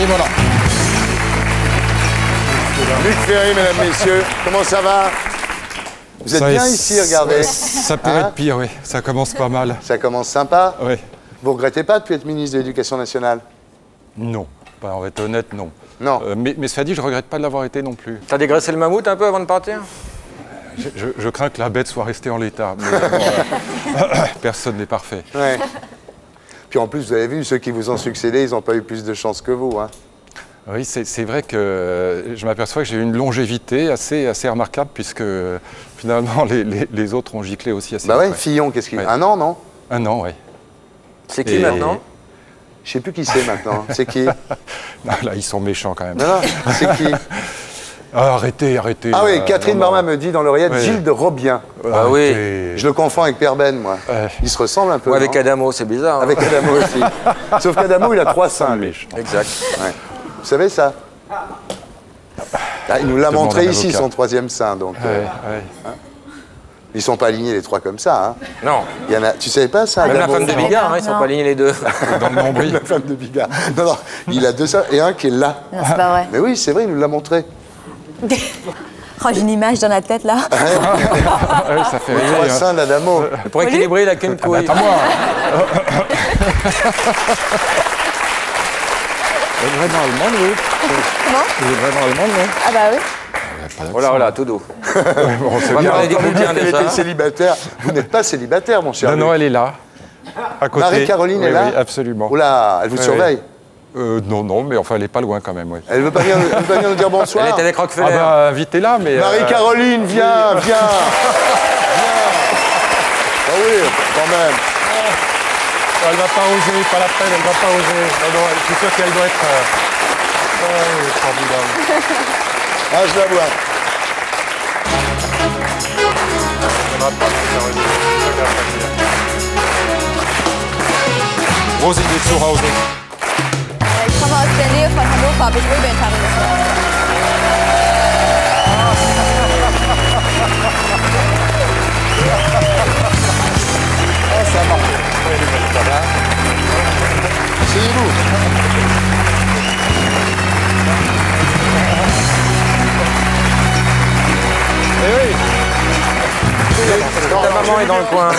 Et voilà. Luc Ferry, mesdames, messieurs, comment ça va? Vous êtes Ça bien est- ici, regardez. Ça peut Hein? être pire, oui. Ça commence pas mal. Ça commence sympa. Oui. Vous regrettez pas de plus être ministre de l'Éducation nationale? Non. Bah, on va être honnête, non. Non. Mais cela dit, je regrette pas de l'avoir été non plus. T'as dégraissé le mammouth un peu avant de partir? Je crains que la bête soit restée en l'état. Mais personne n'est parfait. Ouais. Puis en plus, vous avez vu, ceux qui vous ont succédé, ils n'ont pas eu plus de chance que vous. Hein. Oui, c'est vrai que je m'aperçois que j'ai eu une longévité assez remarquable, puisque finalement les autres ont giclé aussi assez Bah ouais, après. Fillon, qu'est-ce qu'il... Ouais. Un an, non? Un an, oui. C'est qui Et- maintenant? Je sais plus qui c'est maintenant. C'est qui? Non, là, ils sont méchants quand même. Non, non, c'est qui? Ah, arrêtez. Ah oui, Catherine non, Barma non. me dit dans l'oreillette Ouais. Gilles de Robien. Ah oui. Arrêtez. Je le confonds avec Père Ben, moi. Ouais. Il se ressemble un peu. Ou avec non Adamo, c'est bizarre. hein. Avec Adamo aussi. Sauf qu'Adamo, il a 3 seins, lui. Méchants. Exact. Ouais. Vous savez ça? Ah, il nous l'a Demande montré un ici, avocat. son 3e sein. Donc, Ouais. ils sont pas alignés les 3 comme ça. Hein. Non. Il y en a... Tu savais pas ça? Même la Adamo femme de savais Bigard, pas, hein, ils sont non. pas alignés les deux. Dans le nombril. La femme de Bigard. Non, non, il a 2 seins et un qui est là. Non, c'est pas vrai. Mais oui, c'est vrai, il nous l'a montré. Oh, j'ai une image dans la tête là. Ouais, ça fait Les 3 rire. Hein. seins d'Adamo. Pour équilibrer, il a qu'une couille. Attends-moi. Vous êtes vraiment allemande, oui? Comment? Vous êtes vraiment allemande, non? Ah bah oui. Oh là, oh là, tout doux. Bon, c'est On va bien. parler des bouquins Elle déjà. était célibataire. Vous n'êtes pas célibataire, mon cher. Non, non, Luc. elle est là. À côté. Marie-Caroline Oui, est là? Oui, absolument. Oula, elle vous Oui, surveille. Non, mais enfin, elle est pas loin quand même, oui. Elle veut pas venir, elle veut pas venir nous dire bonsoir. Elle était avec Ah Rockefeller. bah, invitez-la, mais... Marie-Caroline, viens, viens. Viens. Ah oui, quand même. Elle va pas oser, pas la peine, elle va pas oser. Non, non, je suis sûr qu'elle doit être... oui, formidable. Ah, je la vois. Rosi geht zu Hause. Ich komme aus der Nähe von Hannover, bin Ölwellentarifierin. C'est vous. Ta maman est dans le coin.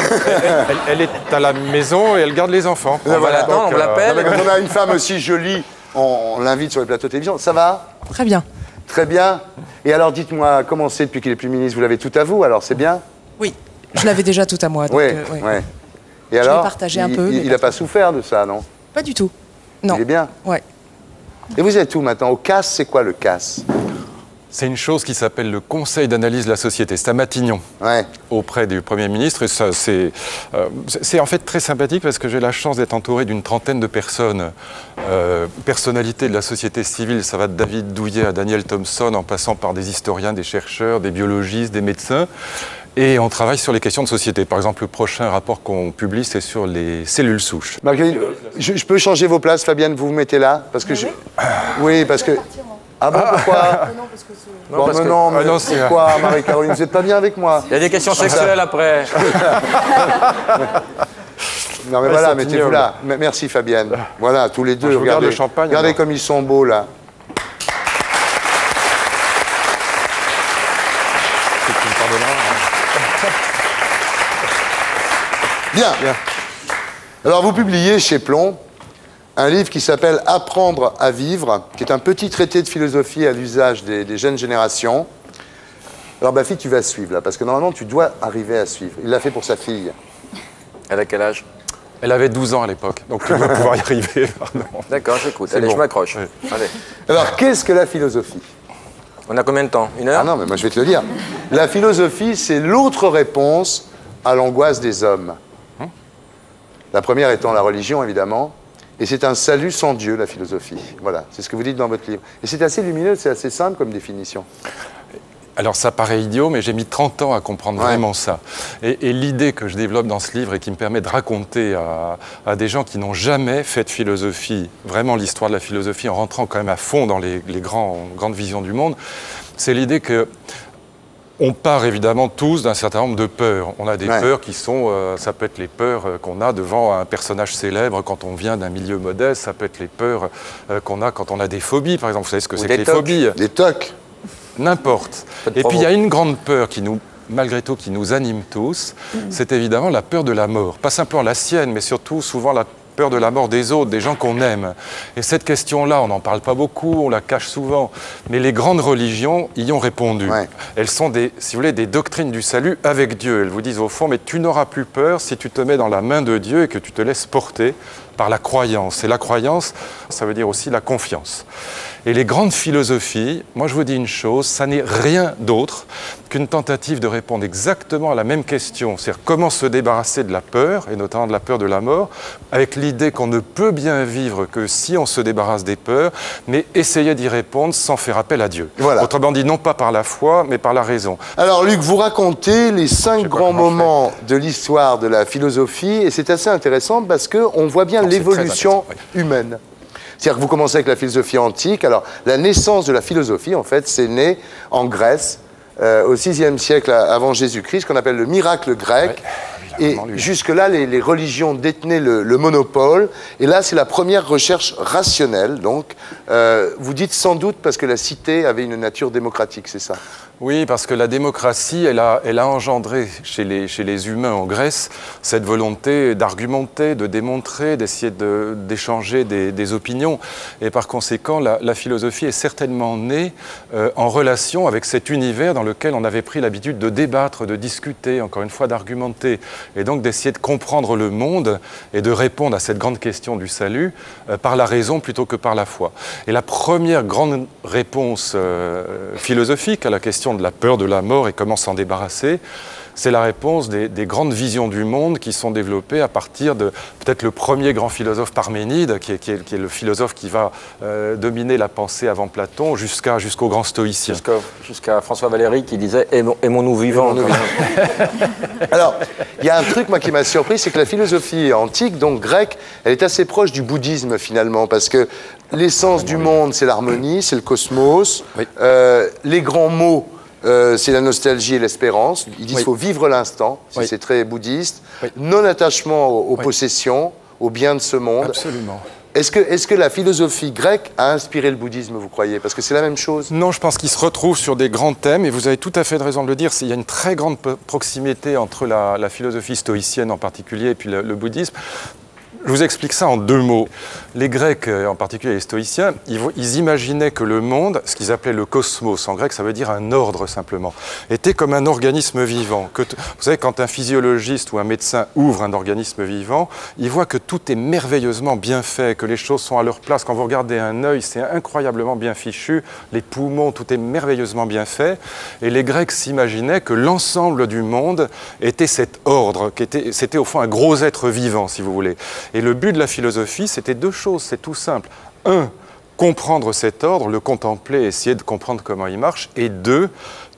Elle est à la maison et elle garde les enfants. On va l'attendre, on Non, l'appelle. mais quand on a une femme aussi jolie, on l'invite sur les plateaux de télévision. Ça va? Très bien. Très bien. Et alors, dites-moi, comment c'est depuis qu'il est plus ministre? Vous l'avez tout à vous, alors c'est bien? Oui. Je l'avais déjà tout à moi. donc, Oui, ouais. oui. Et l'ai alors? partagé un peu, mais Il n'a pas souffert de ça, non? Pas du tout. Non. Il est bien. Ouais. Et vous êtes où maintenant? Au CAS, c'est quoi le CAS? C'est une chose qui s'appelle le Conseil d'analyse de la société. C'est à Matignon, Ouais. auprès du Premier ministre. Et ça, c'est en fait très sympathique parce que j'ai la chance d'être entouré d'une trentaine de personnes, personnalités de la société civile. Ça va de David Douillet à Daniel Thompson, en passant par des historiens, des chercheurs, des biologistes, des médecins. Et on travaille sur les questions de société. Par exemple, le prochain rapport qu'on publie, c'est sur les cellules souches. Marguerite, je peux changer vos places, Fabienne, vous vous mettez là? Parce que oui, parce que... Ah bon, pourquoi? Non, Bon, parce mais que- non, mais Ah non, c'est- pourquoi, Marie-Caroline? Vous n'êtes pas bien avec moi? Il y a des questions sexuelles après. Non, mais Ouais, voilà, c'est mettez-vous ignoble. là. Merci, Fabienne. Voilà, tous les deux. Je vous garde Regardez, le champagne, regardez alors. comme ils sont beaux, là. Tu me pardonneras, hein. Bien. Alors, vous publiez chez Plomb un livre qui s'appelle « Apprendre à vivre », qui est un petit traité de philosophie à l'usage des jeunes générations. Alors, ma fille, tu vas suivre, là, parce que normalement, tu dois arriver à suivre. Il l'a fait pour sa fille. Elle a quel âge? Elle avait 12 ans à l'époque, donc tu dois pouvoir y arriver. Pardon. D'accord, j'écoute. C'est Allez, bon. je m'accroche. Ouais. Allez. Alors, qu'est-ce que la philosophie? On a combien de temps? Une heure? Ah non, mais moi, je vais te le dire. La philosophie, c'est l'autre réponse à l'angoisse des hommes. La première étant la religion, évidemment. Et c'est un salut sans Dieu, la philosophie. Voilà, c'est ce que vous dites dans votre livre. Et c'est assez lumineux, c'est assez simple comme définition. Alors ça paraît idiot, mais j'ai mis 30 ans à comprendre vraiment ça. Et l'idée que je développe dans ce livre et qui me permet de raconter à des gens qui n'ont jamais fait de philosophie, vraiment l'histoire de la philosophie en rentrant quand même à fond dans les grandes visions du monde, c'est l'idée que on part évidemment tous d'un certain nombre de peurs. On a des peurs qui sont, ça peut être les peurs qu'on a devant un personnage célèbre quand on vient d'un milieu modeste, ça peut être les peurs qu'on a quand on a des phobies, par exemple. Vous savez ce que c'est que les phobies? Des tocs. N'importe. Et puis il y a une grande peur qui nous, malgré tout, qui nous anime tous, c'est évidemment la peur de la mort. Pas simplement la sienne, mais surtout souvent la peur de la mort des autres, des gens qu'on aime. Et cette question-là, on n'en parle pas beaucoup, on la cache souvent, mais les grandes religions y ont répondu. Elles sont, si vous voulez, des doctrines du salut avec Dieu. Elles vous disent au fond, mais tu n'auras plus peur si tu te mets dans la main de Dieu et que tu te laisses porter par la croyance. Et la croyance, ça veut dire aussi la confiance. Et les grandes philosophies, moi je vous dis une chose, ça n'est rien d'autre qu'une tentative de répondre exactement à la même question, c'est-à-dire comment se débarrasser de la peur, et notamment de la peur de la mort, avec l'idée qu'on ne peut bien vivre que si on se débarrasse des peurs, mais essayer d'y répondre sans faire appel à Dieu. Voilà. Autrement dit, non pas par la foi, mais par la raison. Alors Luc, vous racontez les 5 grands moments de l'histoire de la philosophie, et c'est assez intéressant parce qu'on voit bien l'évolution humaine. C'est-à-dire que vous commencez avec la philosophie antique. Alors, la naissance de la philosophie, en fait, c'est né en Grèce, au VIe siècle avant Jésus-Christ, qu'on appelle le miracle grec. Et jusque-là, les religions détenaient le monopole. Et là, c'est la première recherche rationnelle. Donc, vous dites sans doute parce que la cité avait une nature démocratique, c'est ça? Oui, parce que la démocratie, elle a engendré chez les humains en Grèce cette volonté d'argumenter, de démontrer, d'essayer d'échanger des opinions. Et par conséquent, la philosophie est certainement née en relation avec cet univers dans lequel on avait pris l'habitude de débattre, de discuter, encore une fois d'argumenter, et donc d'essayer de comprendre le monde et de répondre à cette grande question du salut par la raison plutôt que par la foi. Et la première grande réponse philosophique à la question de la peur de la mort et comment s'en débarrasser, c'est la réponse des grandes visions du monde qui sont développées à partir de peut-être le premier grand philosophe Parménide, qui est le philosophe qui va dominer la pensée avant Platon, jusqu'au grand stoïcien. Jusqu'à François Valéry qui disait « aimons-nous vivants ». Alors, il y a un truc moi, qui m'a surpris, c'est que la philosophie antique, donc grecque, elle est assez proche du bouddhisme finalement, parce que l'essence du monde, c'est l'harmonie, c'est le cosmos, les grands mots, c'est la nostalgie et l'espérance. Ils disent qu'il faut vivre l'instant, c'est très bouddhiste. Non-attachement aux possessions, aux biens de ce monde. Absolument. Est-ce que la philosophie grecque a inspiré le bouddhisme, vous croyez? Parce que c'est la même chose. Non, je pense qu'ils se retrouvent sur des grands thèmes, et vous avez tout à fait raison de le dire. Il y a une très grande proximité entre la philosophie stoïcienne en particulier et puis le bouddhisme. Je vous explique ça en 2 mots. Les Grecs, en particulier les stoïciens, ils imaginaient que le monde, ce qu'ils appelaient le cosmos, en grec ça veut dire un ordre simplement, était comme un organisme vivant. Vous savez, quand un physiologiste ou un médecin ouvre un organisme vivant, il voit que tout est merveilleusement bien fait, que les choses sont à leur place. Quand vous regardez un œil, c'est incroyablement bien fichu, les poumons, tout est merveilleusement bien fait. Et les Grecs s'imaginaient que l'ensemble du monde était cet ordre, c'était au fond un gros être vivant, si vous voulez. Et le but de la philosophie, c'était 2 choses, c'est tout simple. 1, comprendre cet ordre, le contempler, essayer de comprendre comment il marche. Et 2,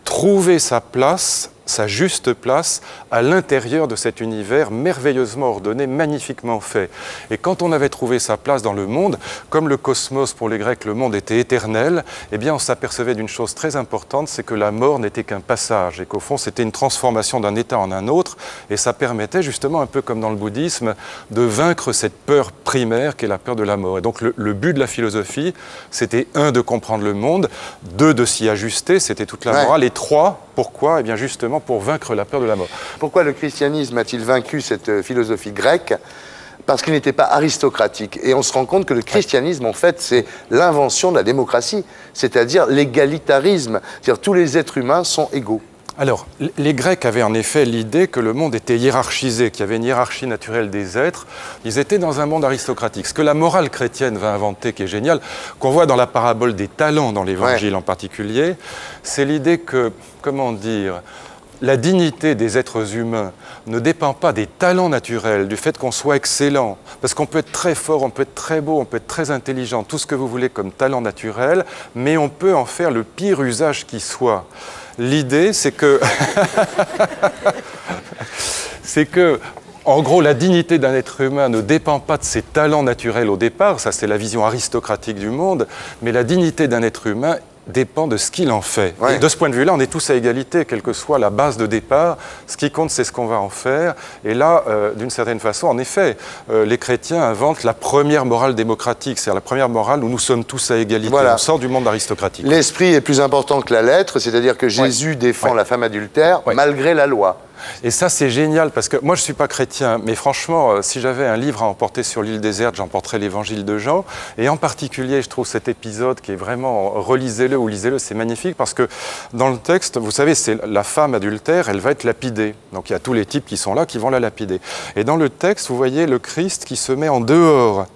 trouver sa place, sa juste place, à l'intérieur de cet univers merveilleusement ordonné, magnifiquement fait. Et quand on avait trouvé sa place dans le monde, comme le cosmos pour les Grecs, le monde était éternel, eh bien on s'apercevait d'une chose très importante, c'est que la mort n'était qu'un passage, et qu'au fond c'était une transformation d'un état en un autre, et ça permettait justement, un peu comme dans le bouddhisme, de vaincre cette peur primaire qu'est la peur de la mort. Et donc le but de la philosophie, c'était 1, de comprendre le monde, 2, de s'y ajuster, c'était toute la morale, et 3, pourquoi? Eh bien justement pour vaincre la peur de la mort. Pourquoi le christianisme a-t-il vaincu cette philosophie grecque? Parce qu'il n'était pas aristocratique. Et on se rend compte que le christianisme, en fait, c'est l'invention de la démocratie, c'est-à-dire l'égalitarisme. C'est-à-dire tous les êtres humains sont égaux. Alors, les Grecs avaient en effet l'idée que le monde était hiérarchisé, qu'il y avait une hiérarchie naturelle des êtres. Ils étaient dans un monde aristocratique. Ce que la morale chrétienne va inventer, qui est génial, qu'on voit dans la parabole des talents dans l'Évangile en particulier, c'est l'idée que, comment dire, la dignité des êtres humains ne dépend pas des talents naturels, du fait qu'on soit excellent. Parce qu'on peut être très fort, on peut être très beau, on peut être très intelligent, tout ce que vous voulez comme talent naturel, mais on peut en faire le pire usage qui soit. L'idée, c'est que... c'est que... En gros, la dignité d'un être humain ne dépend pas de ses talents naturels au départ, ça c'est la vision aristocratique du monde, mais la dignité d'un être humain dépend de ce qu'il en fait. Ouais. Et de ce point de vue-là, on est tous à égalité, quelle que soit la base de départ. Ce qui compte, c'est ce qu'on va en faire. Et là, d'une certaine façon, en effet, les chrétiens inventent la première morale démocratique, c'est-à-dire la première morale où nous sommes tous à égalité. Voilà. On sort du monde aristocratique. L'esprit est plus important que la lettre, c'est-à-dire que Jésus défend la femme adultère malgré la loi. Et ça, c'est génial, parce que moi, je ne suis pas chrétien, mais franchement, si j'avais un livre à emporter sur l'île déserte, j'emporterais l'évangile de Jean. Et en particulier, je trouve cet épisode qui est vraiment, relisez-le ou lisez-le, c'est magnifique, parce que dans le texte, vous savez, c'est la femme adultère, elle va être lapidée. Donc il y a tous les types qui sont là, qui vont la lapider. Et dans le texte, vous voyez le Christ qui se met en dehors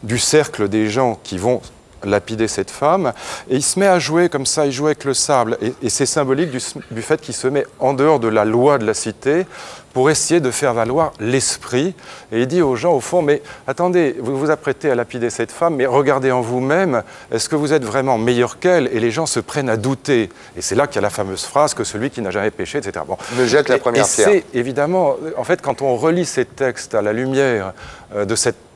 du cercle des gens qui vont lapider cette femme, et il se met à jouer comme ça, il joue avec le sable, et c'est symbolique du fait qu'il se met en dehors de la loi de la cité pour essayer de faire valoir l'esprit, et il dit aux gens au fond, mais attendez, vous vous apprêtez à lapider cette femme, mais regardez en vous-même, est-ce que vous êtes vraiment meilleur qu'elle? Et les gens se prennent à douter, et c'est là qu'il y a la fameuse phrase que celui qui n'a jamais péché, etc. Bon. Me jette la première pierre. C'est évidemment, en fait, quand on relit ces textes à la lumière de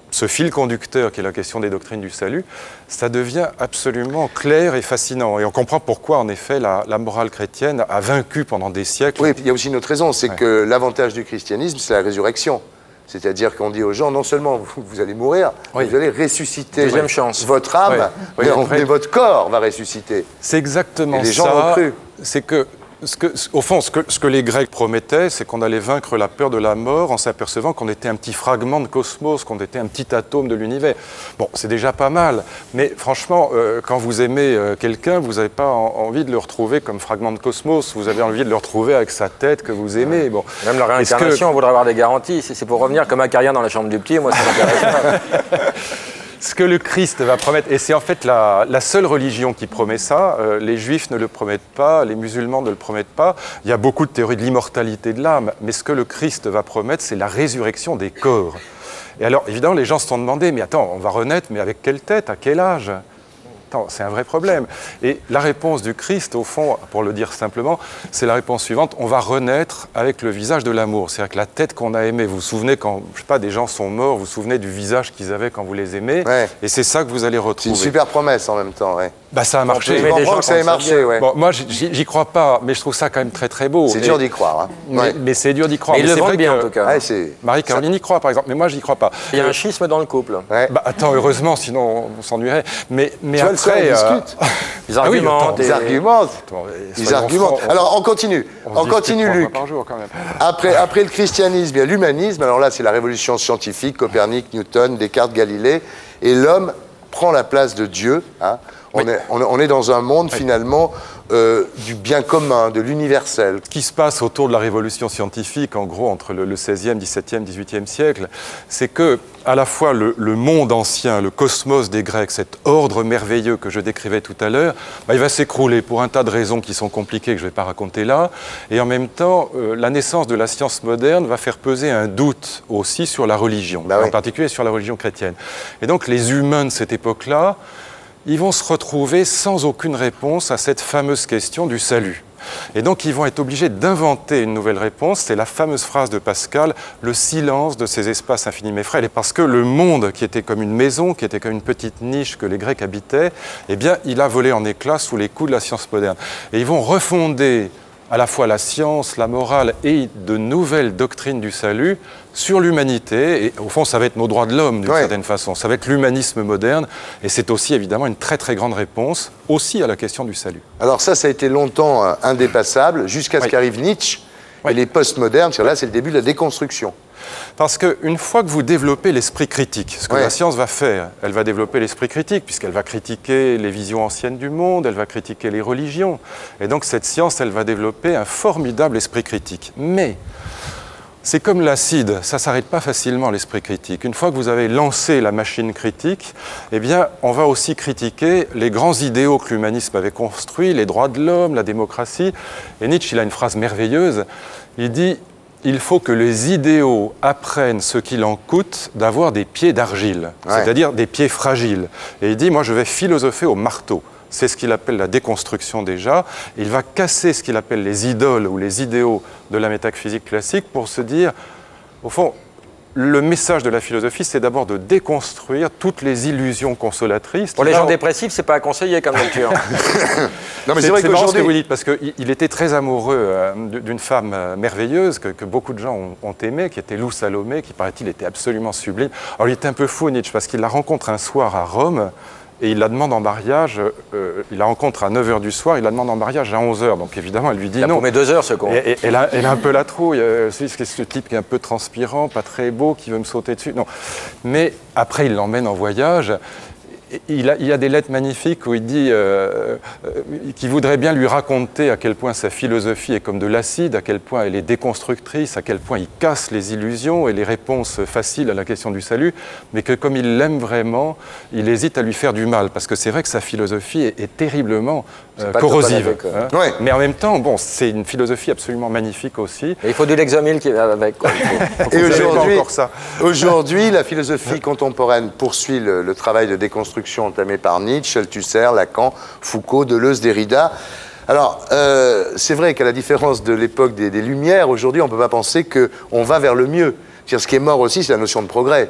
ce fil conducteur qui est la question des doctrines du salut, ça devient absolument clair et fascinant. Et on comprend pourquoi, en effet, la morale chrétienne a vaincu pendant des siècles. Oui, il y a aussi une autre raison, c'est que l'avantage du christianisme, c'est la résurrection. C'est-à-dire qu'on dit aux gens, non seulement vous allez mourir, vous allez ressusciter. Deuxième chance. Votre âme, mais votre corps va ressusciter. C'est exactement ça. Et les gens ont cru. C'est que... au fond, ce que les Grecs promettaient, c'est qu'on allait vaincre la peur de la mort en s'apercevant qu'on était un petit fragment de cosmos, qu'on était un petit atome de l'univers. Bon, c'est déjà pas mal, mais franchement, quand vous aimez quelqu'un, vous n'avez pas envie de le retrouver comme fragment de cosmos, vous avez envie de le retrouver avec sa tête que vous aimez. Bon. Même la réincarnation, on voudrait avoir des garanties. Si c'est pour revenir comme un carrière dans la chambre du petit, moi ça m'intéresse pas. Ce que le Christ va promettre, et c'est en fait la seule religion qui promet ça, les juifs ne le promettent pas, les musulmans ne le promettent pas, il y a beaucoup de théories de l'immortalité de l'âme, mais ce que le Christ va promettre, c'est la résurrection des corps. Et alors, évidemment, les gens se sont demandé, mais attends, on va renaître, mais avec quelle tête, à quel âge ? C'est un vrai problème. Et la réponse du Christ, au fond, pour le dire simplement, c'est la réponse suivante, on va renaître avec le visage de l'amour. C'est-à-dire que la tête qu'on a aimée, vous vous souvenez quand, je sais pas, des gens sont morts, vous vous souvenez du visage qu'ils avaient quand vous les aimez, et c'est ça que vous allez retrouver. C'est une super promesse en même temps, Bah ça a marché. Je comprends que ça ait marché, Bon, moi, j'y crois pas, mais je trouve ça quand même très très beau. C'est dur d'y croire. Hein. Mais c'est dur d'y croire. Mais ils le vendent bien, en tout cas. Marie-Caroline y croit, par exemple, mais moi, j'y crois pas. Il y a un schisme dans le couple. Bah attends, heureusement, sinon on s'ennuierait. Mais après... Ils argumentent. Ils argumentent. Alors, on continue. On continue, Luc. Par jour, quand même. Après le christianisme, il y a l'humanisme. Alors là, c'est la révolution scientifique, Copernic, Newton, Descartes, Galilée. Et l'homme prend la place de Dieu. Hein. On est dans un monde, finalement, du bien commun, de l'universel. Ce qui se passe autour de la révolution scientifique, en gros, entre le 16e, 17e, 18e siècle, c'est que, à la fois, le monde ancien, le cosmos des Grecs, cet ordre merveilleux que je décrivais tout à l'heure, bah, il va s'écrouler pour un tas de raisons qui sont compliquées, que je ne vais pas raconter là. Et en même temps, la naissance de la science moderne va faire peser un doute aussi sur la religion, en particulier sur la religion chrétienne. Et donc, les humains de cette époque-là, ils vont se retrouver sans aucune réponse à cette fameuse question du salut. Et donc, ils vont être obligés d'inventer une nouvelle réponse. C'est la fameuse phrase de Pascal, « le silence de ces espaces infiniment frêles ». Et parce que le monde, qui était comme une maison, qui était comme une petite niche que les Grecs habitaient, eh bien, il a volé en éclats sous les coups de la science moderne. Et ils vont refonder à la fois la science, la morale et de nouvelles doctrines du salut sur l'humanité. Et au fond, ça va être nos droits de l'homme, d'une certaine façon. Ça va être l'humanisme moderne. Et c'est aussi, évidemment, une très, très grande réponse aussi à la question du salut. Alors ça a été longtemps indépassable, jusqu'à ce qu'arrive Nietzsche et les postmodernes. Là, c'est le début de la déconstruction. Parce qu'une fois que vous développez l'esprit critique, ce que la science va faire, elle va développer l'esprit critique, puisqu'elle va critiquer les visions anciennes du monde, elle va critiquer les religions. Et donc cette science, elle va développer un formidable esprit critique. Mais c'est comme l'acide, ça ne s'arrête pas facilement, l'esprit critique. Une fois que vous avez lancé la machine critique, eh bien, on va aussi critiquer les grands idéaux que l'humanisme avait construits, les droits de l'homme, la démocratie. Et Nietzsche, il a une phrase merveilleuse, il dit « Il faut que les idéaux apprennent ce qu'il en coûte d'avoir des pieds d'argile, c'est-à-dire des pieds fragiles. » Et il dit « Moi, je vais philosopher au marteau. » c'est ce qu'il appelle la déconstruction déjà. Il va casser ce qu'il appelle les idoles ou les idéaux de la métaphysique classique pour se dire, au fond, le message de la philosophie, c'est d'abord de déconstruire toutes les illusions consolatrices. Pour les gens dépressifs, c'est pas à conseiller comme lecture. Non, mais c'est vrai marrant ce que qu'aujourd'hui... vous dites, parce qu'il était très amoureux d'une femme merveilleuse que beaucoup de gens ont aimée, qui était Lou Salomé, qui, paraît-il, était absolument sublime. Alors, il était un peu fou, Nietzsche, parce qu'il la rencontre un soir à Rome, et il la demande en mariage, il la rencontre à 9h du soir, il la demande en mariage à 11h. Donc évidemment, elle lui dit non. Il a promis 2 heures, ce con. Et elle a un peu la trouille. C'est ce type qui est un peu transpirant, pas très beau, qui veut me sauter dessus. Non. Mais après, il l'emmène en voyage. Il y a des lettres magnifiques où il dit qu'il voudrait bien lui raconter à quel point sa philosophie est comme de l'acide, à quel point elle est déconstructrice, à quel point il casse les illusions et les réponses faciles à la question du salut, mais que comme il l'aime vraiment, il hésite à lui faire du mal, parce que c'est vrai que sa philosophie est terriblement corrosive. Hein. Ouais. Mais en même temps, bon, c'est une philosophie absolument magnifique aussi. Et il faut du Lexomil qui va avec. Quoi. Et aujourd'hui, aujourd'hui, la philosophie contemporaine poursuit le travail de déconstruction entamé par Nietzsche, Althusser, Lacan, Foucault, Deleuze, Derrida. Alors, c'est vrai qu'à la différence de l'époque des Lumières, aujourd'hui, on ne peut pas penser qu'on va vers le mieux. C'est-à-dire, ce qui est mort aussi, c'est la notion de progrès.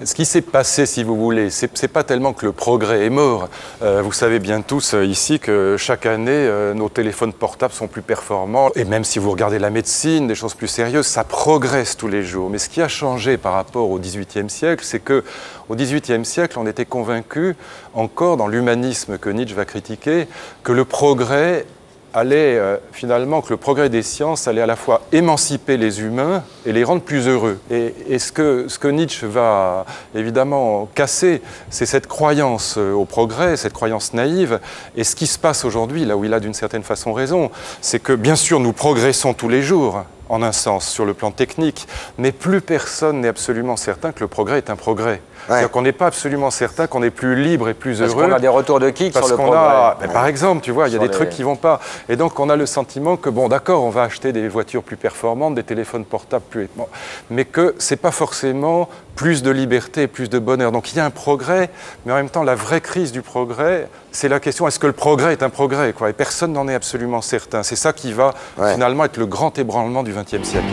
Ce qui s'est passé, si vous voulez, c'est pas tellement que le progrès est mort. Vous savez bien tous ici que chaque année, nos téléphones portables sont plus performants. Et même si vous regardez la médecine, des choses plus sérieuses, ça progresse tous les jours. Mais ce qui a changé par rapport au XVIIIe siècle, c'est que au XVIIIe siècle, on était convaincu, encore dans l'humanisme que Nietzsche va critiquer, que le progrès allait finalement, que le progrès des sciences allait à la fois émanciper les humains et les rendre plus heureux. Et ce que Nietzsche va évidemment casser, c'est cette croyance au progrès, cette croyance naïve. Et ce qui se passe aujourd'hui, là où il a d'une certaine façon raison, c'est que bien sûr nous progressons tous les jours, en un sens, sur le plan technique, mais plus personne n'est absolument certain que le progrès est un progrès. Ouais. C'est-à-dire qu'on n'est pas absolument certain qu'on est plus libre et plus heureux. Parce qu'on a des retours de kick sur le progrès. Par exemple, tu vois, il y a des trucs qui vont pas. Et donc, on a le sentiment que, bon, d'accord, on va acheter des voitures plus performantes, des téléphones portables plus... Bon, mais que c'est pas forcément plus de liberté et plus de bonheur. Donc, il y a un progrès, mais en même temps, la vraie crise du progrès, c'est la question, est-ce que le progrès est un progrès, quoi ? Et personne n'en est absolument certain. C'est ça qui va, finalement, être le grand ébranlement du XXe siècle.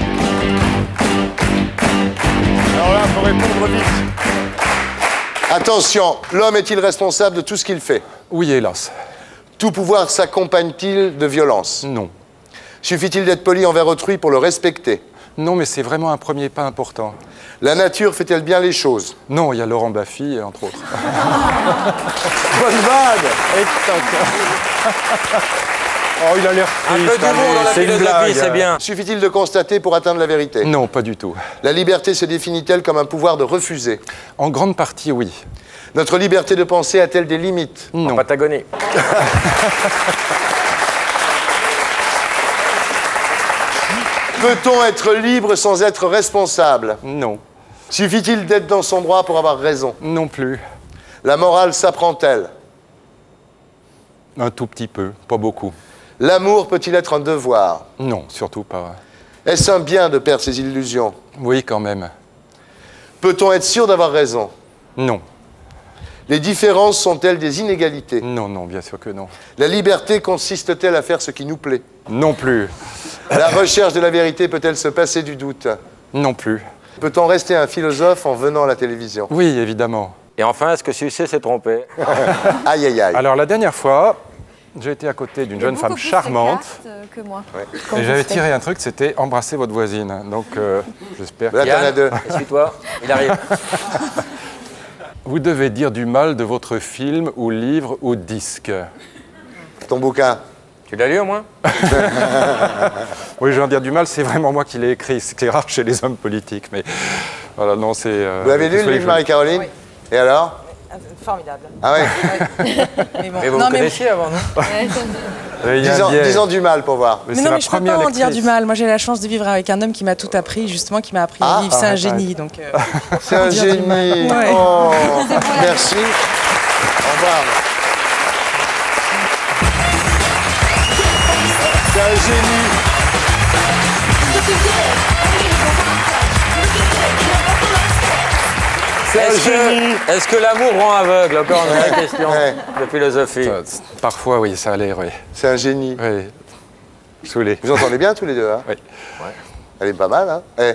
Alors là, il faut répondre vite. Attention, l'homme est-il responsable de tout ce qu'il fait? Oui, hélas. Tout pouvoir s'accompagne-t-il de violence? Non. Suffit-il d'être poli envers autrui pour le respecter? Non, mais c'est vraiment un premier pas important. La nature fait-elle bien les choses? Non, il y a Laurent Baffy, entre autres. Bonne vanne! Oh, il a l'air un peu d'humour dans la philosophie, c'est bien. Suffit-il de constater pour atteindre la vérité? Non, pas du tout. La liberté se définit-elle comme un pouvoir de refuser? En grande partie, oui. Notre liberté de penser a-t-elle des limites? Non. En Patagonie. Peut-on être libre sans être responsable? Non. Suffit-il d'être dans son droit pour avoir raison? Non plus. La morale s'apprend-elle? Un tout petit peu, pas beaucoup. L'amour peut-il être un devoir? Non, surtout pas. Est-ce un bien de perdre ses illusions? Oui, quand même. Peut-on être sûr d'avoir raison? Non. Les différences sont-elles des inégalités? Non, non, bien sûr que non. La liberté consiste-t-elle à faire ce qui nous plaît? Non plus. La recherche de la vérité peut-elle se passer du doute? Non plus. Peut-on rester un philosophe en venant à la télévision? Oui, évidemment. Et enfin, est-ce que Sucé s'est trompé? Aïe, aïe, aïe. Alors, la dernière fois, j'ai été à côté d'une jeune femme charmante. Que moi. Et j'avais tiré un truc, c'était embrasser votre voisine. Donc, j'espère que... Là, t'en as deux. Suis-toi, il arrive. Vous devez dire du mal de votre film ou livre ou disque. Ton bouquin. Tu l'as lu au moins? Oui, je viens de dire du mal, c'est vraiment moi qui l'ai écrit. C'est rare chez les hommes politiques, mais voilà, non, c'est... Vous avez lu le livre, Marie-Caroline? Oui. Et alors? Formidable. Ah ouais. Mais bon. Mais vous Non, me connaissiez avant, non? Disons du mal pour voir. Mais non, mais je peux pas en dire du mal. Moi, j'ai la chance de vivre avec un homme qui m'a tout appris, justement, qui m'a appris à vivre. C'est un génie, donc... C'est un génie. Ouais. Oh, merci. Au revoir. C'est un génie. Est-ce que l'amour rend aveugle? Encore une vraie question de philosophie. Parfois, oui, ça a l'air, oui. C'est un génie. Oui. Saoulé. Vous entendez bien tous les deux, hein? Oui. Ouais. Elle est pas mal, hein? Eh.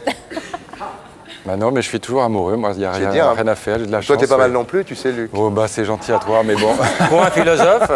Bah non, mais je suis toujours amoureux. Moi, il n'y a rien, dire, rien à faire. J'ai de la Toi, chance. t'es pas mal non plus, tu sais, Luc. Oh, bah, c'est gentil à toi, mais bon. Pour un philosophe,